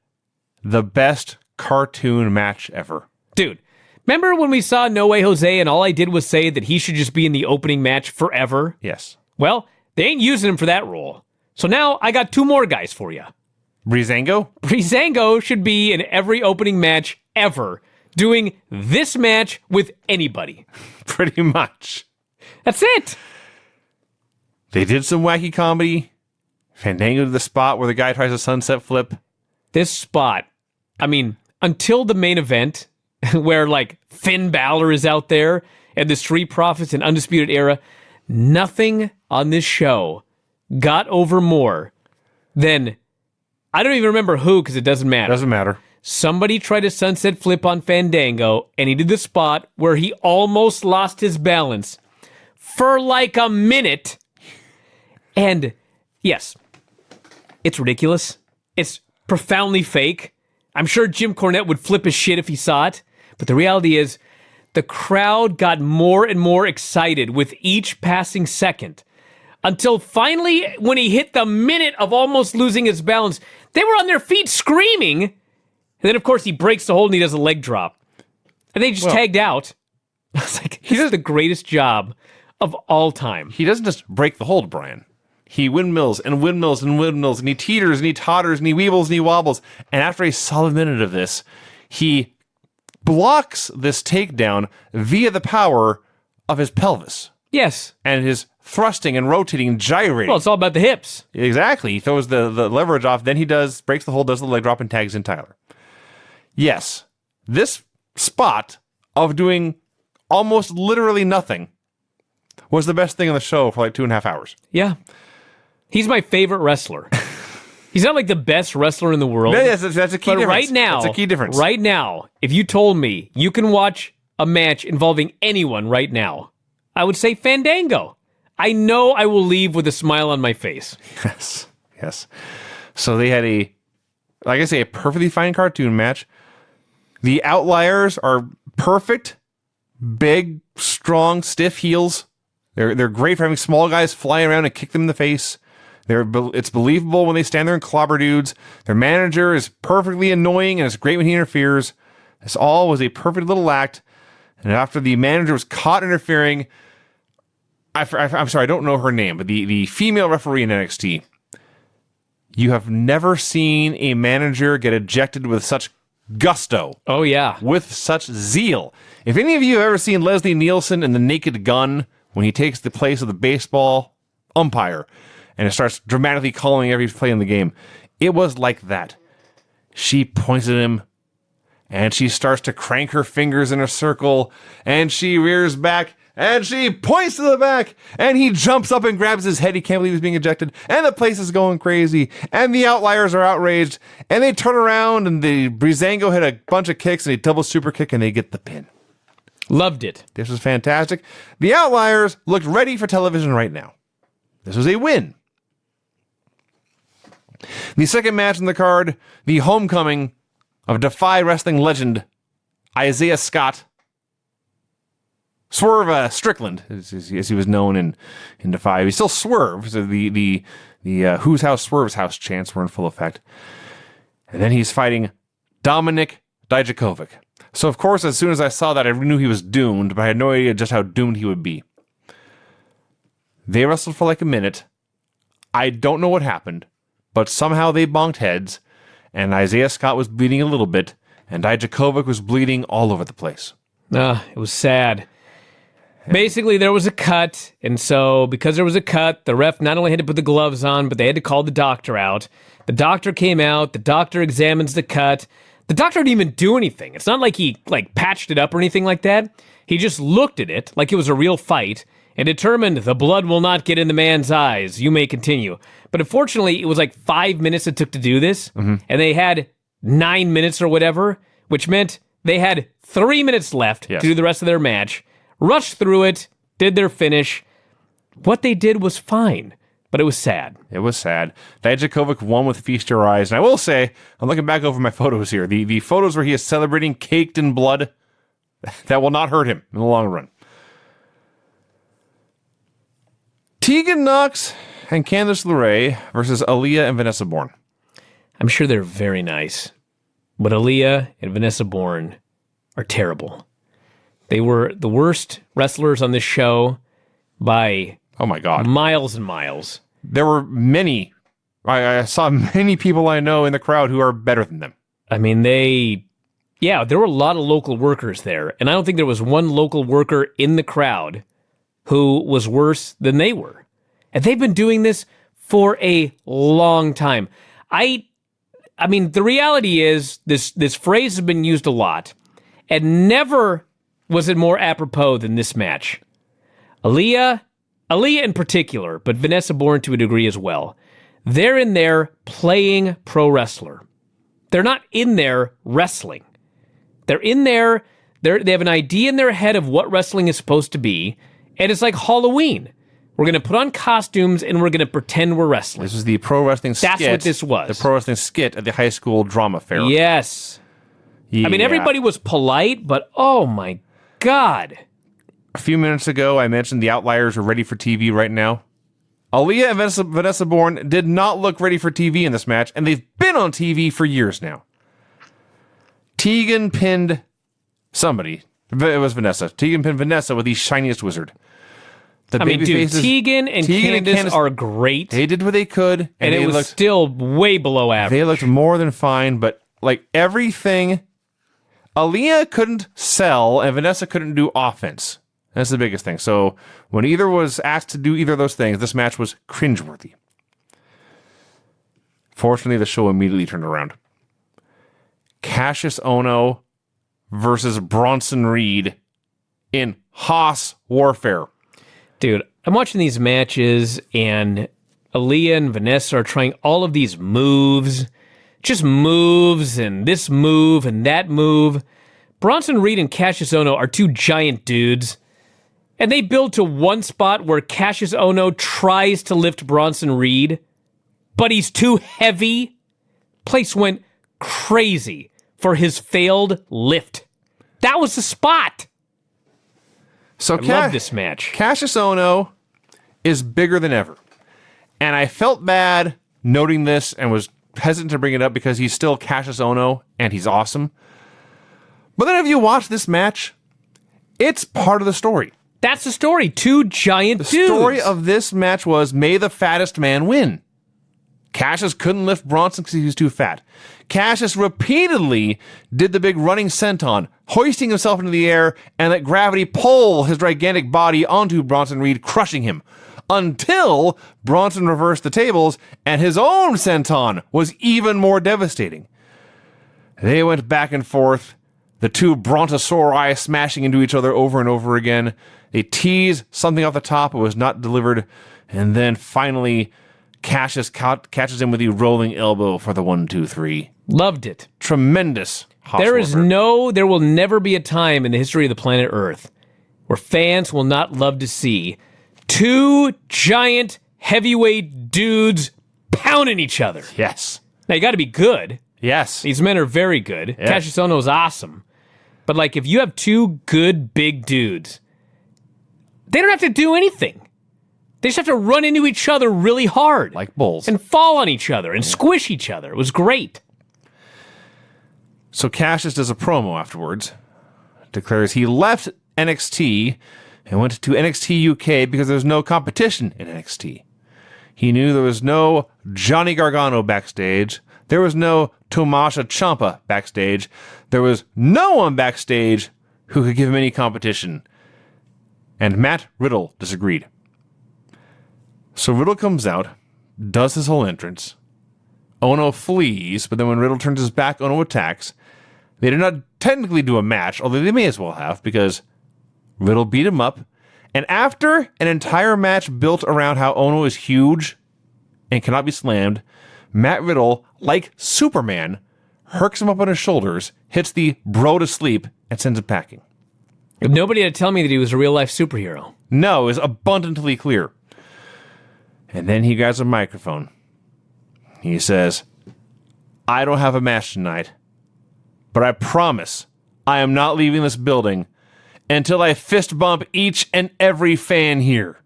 the best cartoon match ever. Dude, remember when we saw No Way Jose and all I did was say that he should just be in the opening match forever? Yes. Well, they ain't using him for that role. So now I got two more guys for you. Breezango? Breezango should be in every opening match ever, doing this match with anybody. Pretty much. That's it. They did some wacky comedy. Fandango to the spot where the guy tries a sunset flip. This spot, I mean, until the main event, where like Finn Balor is out there and the Street Profits and Undisputed Era, nothing on this show got over more than, I don't even remember who because it doesn't matter. Doesn't matter. Somebody tried a sunset flip on Fandango, and he did the spot where he almost lost his balance for like a minute. And yes, it's ridiculous. It's profoundly fake. I'm sure Jim Cornette would flip his shit if he saw it. But the reality is, the crowd got more and more excited with each passing second. Until finally, when he hit the minute of almost losing his balance, they were on their feet screaming. And then, of course, he breaks the hold and he does a leg drop. And they just tagged out. I was like, he does the greatest job of all time. He doesn't just break the hold, Brian. He windmills and windmills and windmills, and he teeters and he totters and he weebles and he wobbles. And after a solid minute of this, he blocks this takedown via the power of his pelvis. Yes. And his thrusting and rotating and gyrating. Well, it's all about the hips. Exactly. He throws the leverage off, then he breaks the hold, does the leg drop, and tags in Tyler. Yes, this spot of doing almost literally nothing was the best thing on the show for like 2.5 hours. Yeah. He's my favorite wrestler. He's not like the best wrestler in the world. Yes, that's a key difference. Right now, that's a key difference. Right now, if you told me you can watch a match involving anyone right now, I would say Fandango. I know I will leave with a smile on my face. Yes. So they had a perfectly fine cartoon match. The Outliers are perfect, big, strong, stiff heels. They're great for having small guys fly around and kick them in the face. It's believable when they stand there and clobber dudes. Their manager is perfectly annoying, and it's great when he interferes. This all was a perfect little act. And after the manager was caught interfering, I'm sorry, I don't know her name, but the female referee in NXT, you have never seen a manager get ejected with such gusto. Oh, yeah. With such zeal. If any of you have ever seen Leslie Nielsen in The Naked Gun, when he takes the place of the baseball umpire and it starts dramatically calling every play in the game, it was like that. She points at him, and she starts to crank her fingers in a circle, and she rears back, and she points to the back, and he jumps up and grabs his head. He can't believe he's being ejected, and the place is going crazy, and the Outliers are outraged, and they turn around, and the Breezango hit a bunch of kicks, and a double super kick, and they get the pin. Loved it. This was fantastic. The Outliers looked ready for television right now. This was a win. The second match on the card, the homecoming of Defy Wrestling legend Isaiah Scott. Swerve Strickland, as he was known in Defy. He's still Swerve, so the Whose House Swerve's House chants were in full effect. And then he's fighting Dominik Dijakovic. So, of course, as soon as I saw that, I knew he was doomed, but I had no idea just how doomed he would be. They wrestled for like a minute. I don't know what happened, but somehow they bonked heads, and Isaiah Scott was bleeding a little bit, and Dijakovic was bleeding all over the place. It was sad. Basically, there was a cut, and so because there was a cut, the ref not only had to put the gloves on, but they had to call the doctor out. The doctor came out, the doctor examines the cut. The doctor didn't even do anything. It's not like he patched it up or anything like that. He just looked at it like it was a real fight and determined the blood will not get in the man's eyes. You may continue. But unfortunately, it was like 5 minutes it took to do this, and they had 9 minutes or whatever, which meant they had 3 minutes left to do the rest of their match. Rushed through it, did their finish. What they did was fine, but it was sad. It was sad. Dijakovic won with Feast Your Eyes. And I will say, I'm looking back over my photos here. The photos where he is celebrating caked in blood, that will not hurt him in the long run. Tegan Knox and Candice LeRae versus Aaliyah and Vanessa Bourne. I'm sure they're very nice, but Aaliyah and Vanessa Bourne are terrible. They were the worst wrestlers on this show by miles and miles. There were many. I saw many people I know in the crowd who are better than them. I mean, there were a lot of local workers there, and I don't think there was one local worker in the crowd who was worse than they were. And they've been doing this for a long time. I mean, the reality is this phrase has been used a lot, and never was it more apropos than this match. Aaliyah in particular, but Vanessa Bourne to a degree as well. They're in there playing pro wrestler. They're not in there wrestling. They're in there, they have an idea in their head of what wrestling is supposed to be, and it's like Halloween. We're going to put on costumes and we're going to pretend we're wrestling. This is the pro wrestling skit. That's what this was. The pro wrestling skit at the high school drama fair. Yes. Yeah. I mean, everybody was polite, but oh my God. A few minutes ago, I mentioned the Outliers are ready for TV right now. Aaliyah and Vanessa Bourne did not look ready for TV in this match, and they've been on TV for years now. Tegan pinned somebody. It was Vanessa. Tegan pinned Vanessa with the shiniest wizard. I mean, dude, Tegan and Candice are great. They did what they could, and it was still way below average. They looked more than fine, but like everything, Aaliyah couldn't sell and Vanessa couldn't do offense. That's the biggest thing. So when either was asked to do either of those things, this match was cringeworthy. Fortunately, the show immediately turned around. Cassius Ohno versus Bronson Reed in Haas Warfare. Dude, I'm watching these matches, and Aaliyah and Vanessa are trying all of these moves. Just moves, and this move, and that move. Bronson Reed and Cassius Ohno are two giant dudes, and they build to one spot where Cassius Ohno tries to lift Bronson Reed, but he's too heavy. Place went crazy for his failed lift. That was the spot. So I love this match. Cassius Ohno is bigger than ever. And I felt bad noting this and was hesitant to bring it up because he's still Cassius Ohno and he's awesome. But then if you watch this match, it's part of the story. That's the story. Two giant dudes. The story of this match was, may the fattest man win. Cassius couldn't lift Bronson because he was too fat. Cassius repeatedly did the big running senton, hoisting himself into the air and let gravity pull his gigantic body onto Bronson Reed, crushing him. Until Bronson reversed the tables and his own senton was even more devastating. They went back and forth, the two brontosauri smashing into each other over and over again. They teased something off the top, it was not delivered, and then finally Cassius catches him with the rolling elbow for the 1-2-3. Loved it. Tremendous. There will never be a time in the history of the planet Earth where fans will not love to see two giant heavyweight dudes pounding each other. Yes. Now, you got to be good. Yes. These men are very good. Yes. Cassius Ohno is awesome. But, like, if you have two good, big dudes, they don't have to do anything. They just have to run into each other really hard. Like bulls. And fall on each other and squish each other. It was great. So Cassius does a promo afterwards. Declares he left NXT and went to NXT UK because there's no competition in NXT. He knew there was no Johnny Gargano backstage. There was no Tommaso Ciampa backstage. There was no one backstage who could give him any competition. And Matt Riddle disagreed. So Riddle comes out, does his whole entrance. Ohno flees, but then when Riddle turns his back, Ohno attacks. They did not technically do a match, although they may as well have, because Riddle beat him up. And after an entire match built around how Ohno is huge and cannot be slammed, Matt Riddle, like Superman, herks him up on his shoulders, hits the bro to sleep, and sends him packing. Nobody had to tell me that he was a real-life superhero. No, it was abundantly clear. And then he grabs a microphone. He says, I don't have a match tonight, but I promise I am not leaving this building until I fist bump each and every fan here.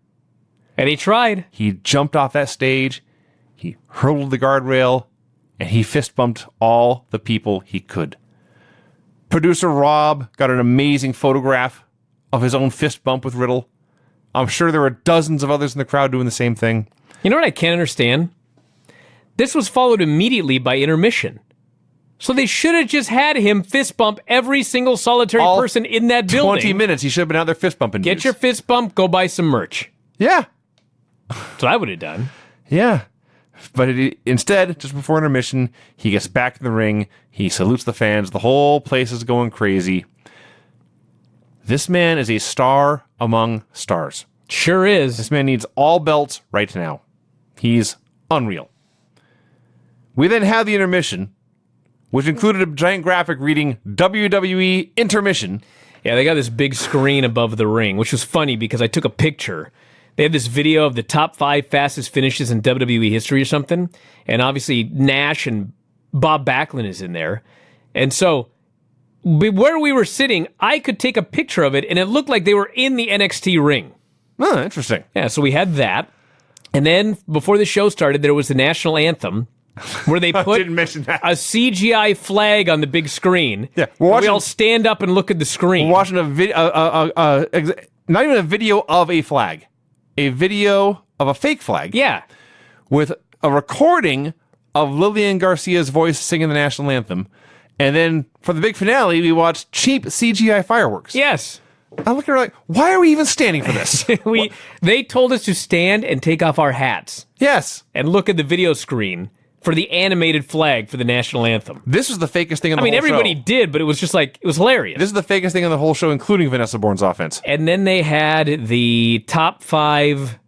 And he tried. He jumped off that stage, he hurdled the guardrail, and he fist bumped all the people he could. Producer Rob got an amazing photograph of his own fist bump with Riddle. I'm sure there were dozens of others in the crowd doing the same thing. You know what I can't understand? This was followed immediately by intermission. So they should have just had him fist bump every single solitary person in that building. 20 minutes, he should have been out there fist bumping. Get your fist bump, go buy some merch. Yeah. That's what I would have done. Yeah. But instead, just before intermission, he gets back in the ring. He salutes the fans. The whole place is going crazy. This man is a star among stars. Sure is. This man needs all belts right now. He's unreal. We then have the intermission, which included a giant graphic reading WWE Intermission. Yeah, they got this big screen above the ring, which was funny because I took a picture. They had this video of the top 5 fastest finishes in WWE history or something. And obviously Nash and Bob Backlund is in there. And so where we were sitting, I could take a picture of it and it looked like they were in the NXT ring. Oh, interesting. Yeah, so we had that. And then before the show started, there was the national anthem where they put Didn't mention that. a CGI flag on the big screen. Yeah, we all stand up and look at the screen. We're watching a video, not even a video of a flag, a video of a fake flag. Yeah. With a recording of Lillian Garcia's voice singing the national anthem. And then for the big finale, we watched cheap CGI fireworks. Yes. I look at her like, why are we even standing for this? They told us to stand and take off our hats Yes. and look at the video screen for the animated flag for the national anthem. This was the fakest thing in the whole show. Everybody did, but it was just like, it was hilarious. This is the fakest thing in the whole show, including Vanessa Bourne's offense. And then they had the top 5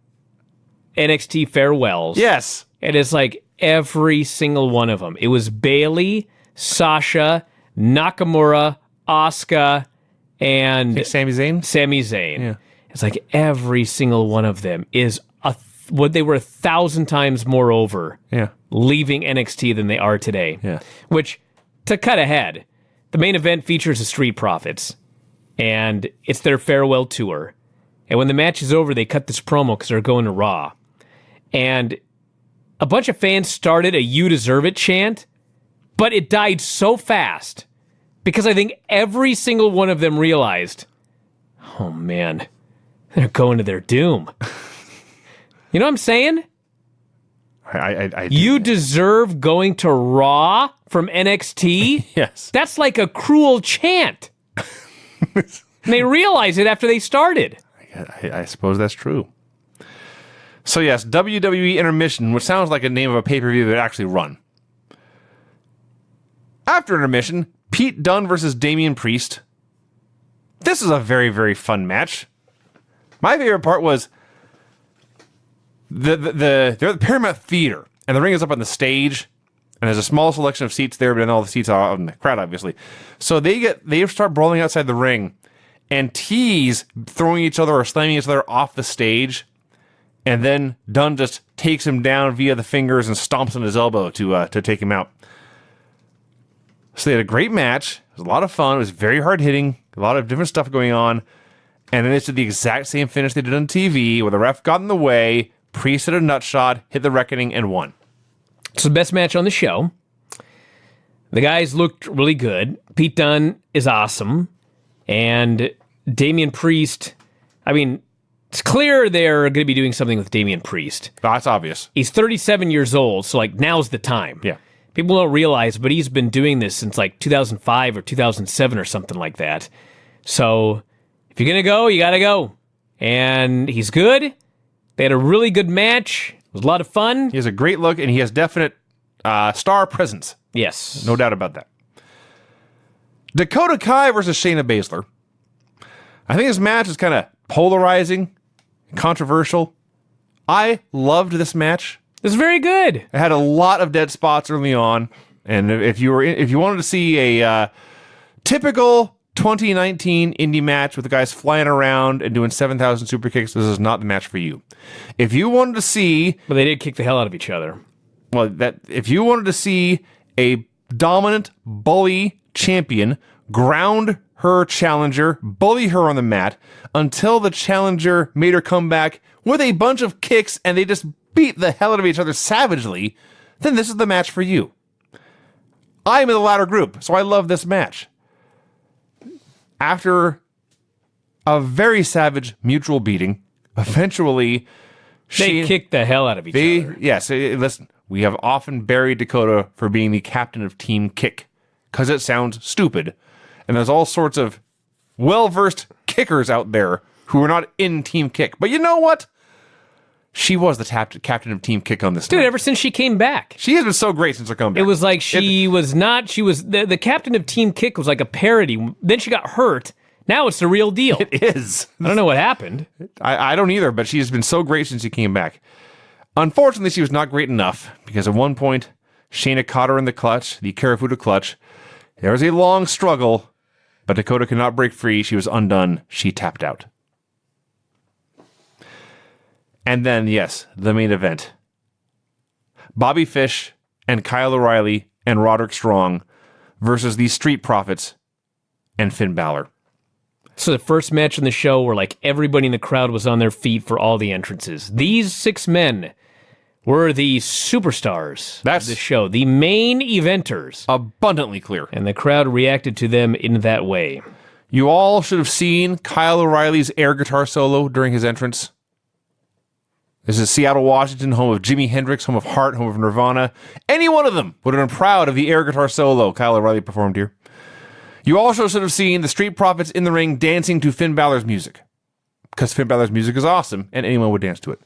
NXT farewells. Yes. And it's like every single one of them. It was Bayley, Sasha, Nakamura, Asuka, and Sami Zayn? Sami Zayn. Yeah. It's like every single one of them is what they were 1,000 times more over Yeah. leaving NXT than they are today. Yeah. Which, to cut ahead, the main event features the Street Profits, and it's their farewell tour. And when the match is over, they cut this promo because they're going to Raw. And a bunch of fans started a "You Deserve It" chant, but it died so fast because I think every single one of them realized, oh man, they're going to their doom. You know what I'm saying? I You deserve going to Raw from NXT? Yes. That's like a cruel chant. And they realized it after they started. I suppose that's true. So yes, WWE Intermission, which sounds like a name of a pay-per-view that actually run. After intermission, Pete Dunne versus Damian Priest. This is a very, very fun match. My favorite part was they're at the Paramount Theater, and the ring is up on the stage, and there's a small selection of seats there, but then all the seats are out in the crowd, obviously. So they start brawling outside the ring, and tease throwing each other or slamming each other off the stage, and then Dunne just takes him down via the fingers and stomps on his elbow to take him out. So they had a great match. It was a lot of fun. It was very hard hitting, a lot of different stuff going on, and then they did the exact same finish they did on TV, where the ref got in the way. Priest hit a nut shot, hit the reckoning, and won. It's the best match on the show. The guys looked really good. Pete Dunne is awesome. And Damian Priest, I mean, it's clear they're going to be doing something with Damian Priest. That's obvious. He's 37 years old, so like now's the time. Yeah. People don't realize, but he's been doing this since like 2005 or 2007 or something like that. So if you're going to go, you got to go. And he's good. They had a really good match. It was a lot of fun. He has a great look, and he has definite star presence. Yes. No doubt about that. Dakota Kai versus Shayna Baszler. I think this match is kind of polarizing, controversial. I loved this match. It was very good. It had a lot of dead spots early on, and if you wanted to see a typical 2019 indie match with the guys flying around and doing 7,000 super kicks, this is not the match for you. If you wanted to see, But they did kick the hell out of each other. if you wanted to see a dominant bully champion ground her challenger, bully her on the mat until the challenger made her come back with a bunch of kicks and they just beat the hell out of each other savagely, then this is the match for you. I'm in the latter group, so I love this match. After a very savage mutual beating, eventually They kicked the hell out of each other. Yes, listen, we have often buried Dakota for being the captain of Team Kick because it sounds stupid. And there's all sorts of well-versed kickers out there who are not in Team Kick. But you know what? She was the captain of Team Kick on this Dude, night. ever since she came back. She has been so great since her comeback. It was like the captain of Team Kick was like a parody. Then she got hurt. Now it's the real deal. It is. I don't know what happened. I don't either, but she's been so great since she came back. Unfortunately, she was not great enough because at one point, Shayna caught her in the clutch, the Karafuda clutch. There was a long struggle, but Dakota could not break free. She was undone. She tapped out. And then, yes, the main event. Bobby Fish and Kyle O'Reilly and Roderick Strong versus the Street Profits and Finn Balor. So the first match in the show where like everybody in the crowd was on their feet for all the entrances. These 6 men were the superstars of the show, the main eventers. Abundantly clear. And the crowd reacted to them in that way. You all should have seen Kyle O'Reilly's air guitar solo during his entrance. This is Seattle, Washington, home of Jimi Hendrix, home of Heart, home of Nirvana. Any one of them would have been proud of the air guitar solo Kyle O'Reilly performed here. You also should have seen the Street Profits in the ring dancing to Finn Balor's music. Because Finn Balor's music is awesome, and anyone would dance to it.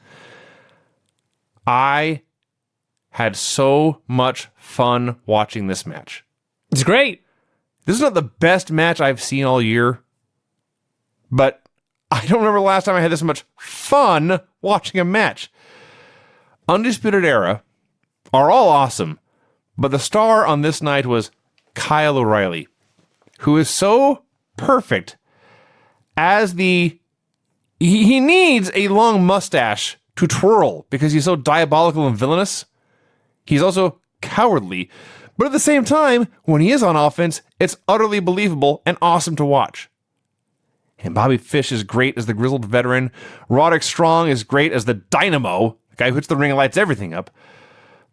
I had so much fun watching this match. It's great. This is not the best match I've seen all year, but I don't remember the last time I had this much fun watching a match. Undisputed Era are all awesome, but the star on this night was Kyle O'Reilly, who is so perfect as he needs a long mustache to twirl because he's so diabolical and villainous. He's also cowardly, but at the same time, when he is on offense, it's utterly believable and awesome to watch. And Bobby Fish is great as the grizzled veteran. Roderick Strong is great as the dynamo, the guy who hits the ring and lights everything up.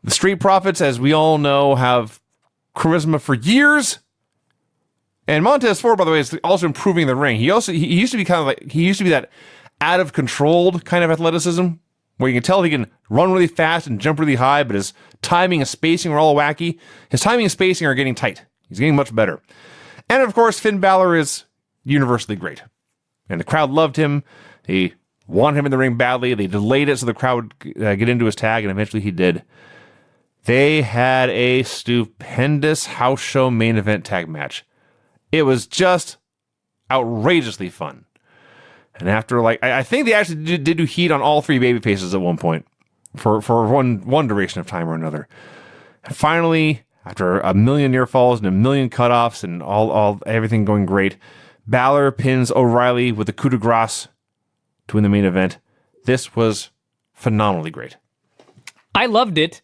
The Street Profits, as we all know, have charisma for years. And Montez Ford, by the way, is also improving the ring. He used to be that out of control kind of athleticism, where you can tell he can run really fast and jump really high, but his timing and spacing are all wacky. His timing and spacing are getting tight. He's getting much better. And of course, Finn Balor is universally great. And the crowd loved him. They wanted him in the ring badly. They delayed it so the crowd would get into his tag, and eventually he did. They had a stupendous house show main event tag match. It was just outrageously fun. And after, I think they actually did do heat on all 3 baby faces at one point for one duration of time or another. And finally, after a million near falls and a million cutoffs and everything going great, Balor pins O'Reilly with the coup de grace to win the main event. This was phenomenally great. I loved it.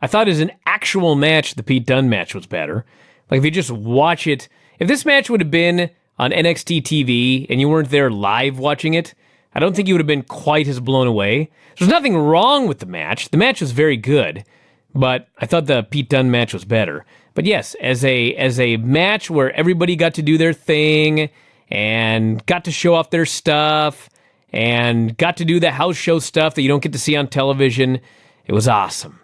I thought as an actual match, the Pete Dunne match was better. Like, if you just watch it, if this match would have been on NXT TV and you weren't there live watching it, I don't think you would have been quite as blown away. There's nothing wrong with the match. The match was very good, but I thought the Pete Dunne match was better. But yes, as a match where everybody got to do their thing and got to show off their stuff and got to do the house show stuff that you don't get to see on television, it was awesome.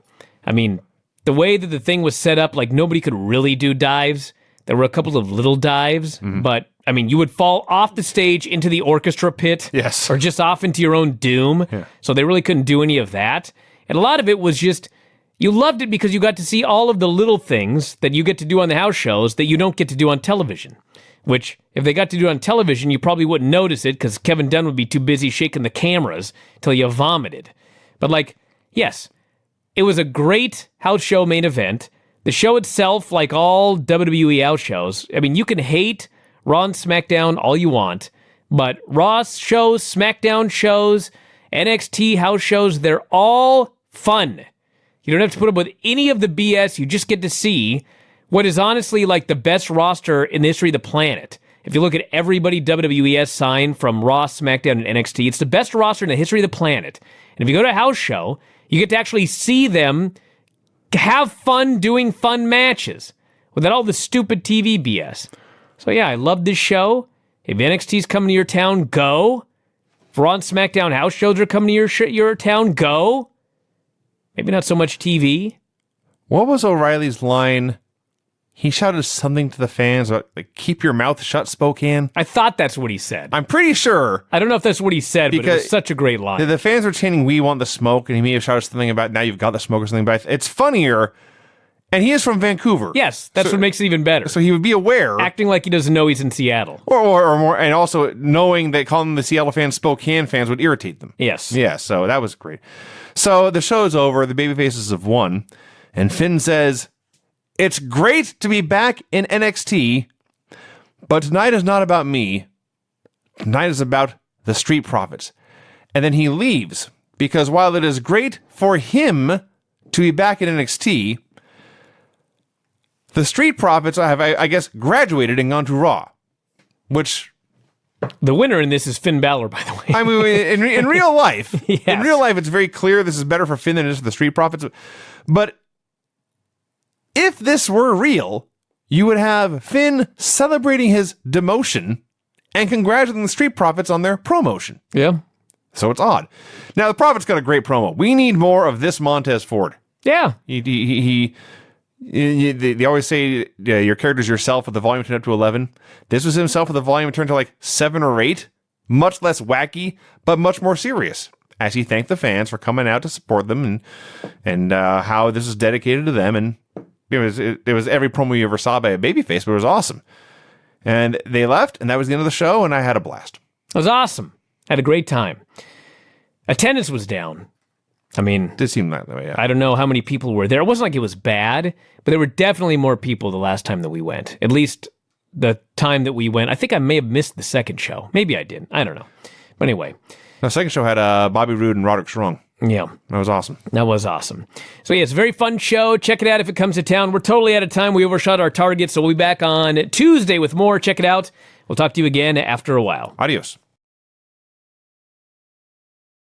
I mean, the way that the thing was set up, like nobody could really do dives. There were a couple of little dives, but I mean, you would fall off the stage into the orchestra pit, yes, or just off into your own doom. Yeah. So they really couldn't do any of that. And a lot of it was just, you loved it because you got to see all of the little things that you get to do on the house shows that you don't get to do on television. Which, if they got to do on television, you probably wouldn't notice it because Kevin Dunn would be too busy shaking the cameras till you vomited. But yes, it was a great house show main event. The show itself, like all WWE house shows, I mean, you can hate Raw and SmackDown all you want, but Raw shows, SmackDown shows, NXT house shows, they're all fun. You don't have to put up with any of the BS. You just get to see what is honestly like the best roster in the history of the planet. If you look at everybody WWE has signed from Raw, SmackDown, and NXT, it's the best roster in the history of the planet. And if you go to a house show, you get to actually see them have fun doing fun matches without all the stupid TV BS. So yeah, I love this show. If NXT's coming to your town, go. If Raw and SmackDown house shows are coming to your town, go. Maybe not so much TV. What was O'Reilly's line? he shouted something to the fans about, like, keep your mouth shut, Spokane. I thought that's what he said. I'm pretty sure. I don't know if that's what he said, but it was such a great line. The fans were chanting, we want the smoke, and he may have shouted something about, now you've got the smoke or something, but it's funnier. And he is from Vancouver. Yes, that's what makes it even better. So he would be aware. Acting like he doesn't know he's in Seattle. Or more, and also knowing that calling the Seattle fans Spokane fans would irritate them. Yes. Yeah, so that was great. So the show's over, the babyfaces have won, and Finn says, it's great to be back in NXT, but tonight is not about me. Tonight is about the Street Profits. And then he leaves, because while it is great for him to be back in NXT, the Street Profits have, I guess, graduated and gone to Raw, which... The winner in this is Finn Balor, by the way. I mean, in real life, Yes. in real life, it's very clear this is better for Finn than it is for the Street Profits. But if this were real, you would have Finn celebrating his demotion and congratulating the Street Profits on their promotion. Yeah. So it's odd. Now, the Profits got a great promo. We need more of this Montez Ford. Yeah. They always say your character's yourself with the volume turned up to 11. This was himself with the volume turned to like 7 or 8. Much less wacky, but much more serious. As he thanked the fans for coming out to support them and how this is dedicated to them. And it was every promo you ever saw by a babyface, but it was awesome. And they left, and that was the end of the show, and I had a blast. It was awesome. Had a great time. Attendance was down. I mean, It did seem that way, yeah. I don't know how many people were there. It wasn't like it was bad, but there were definitely more people the last time that we went. At least the time that we went. I think I may have missed the second show. Maybe I didn't. I don't know. But anyway. The second show had Bobby Roode and Roderick Strong. Yeah. That was awesome. That was awesome. So yeah, it's a very fun show. Check it out if it comes to town. We're totally out of time. We overshot our target, so we'll be back on Tuesday with more. Check it out. We'll talk to you again after a while. Adios.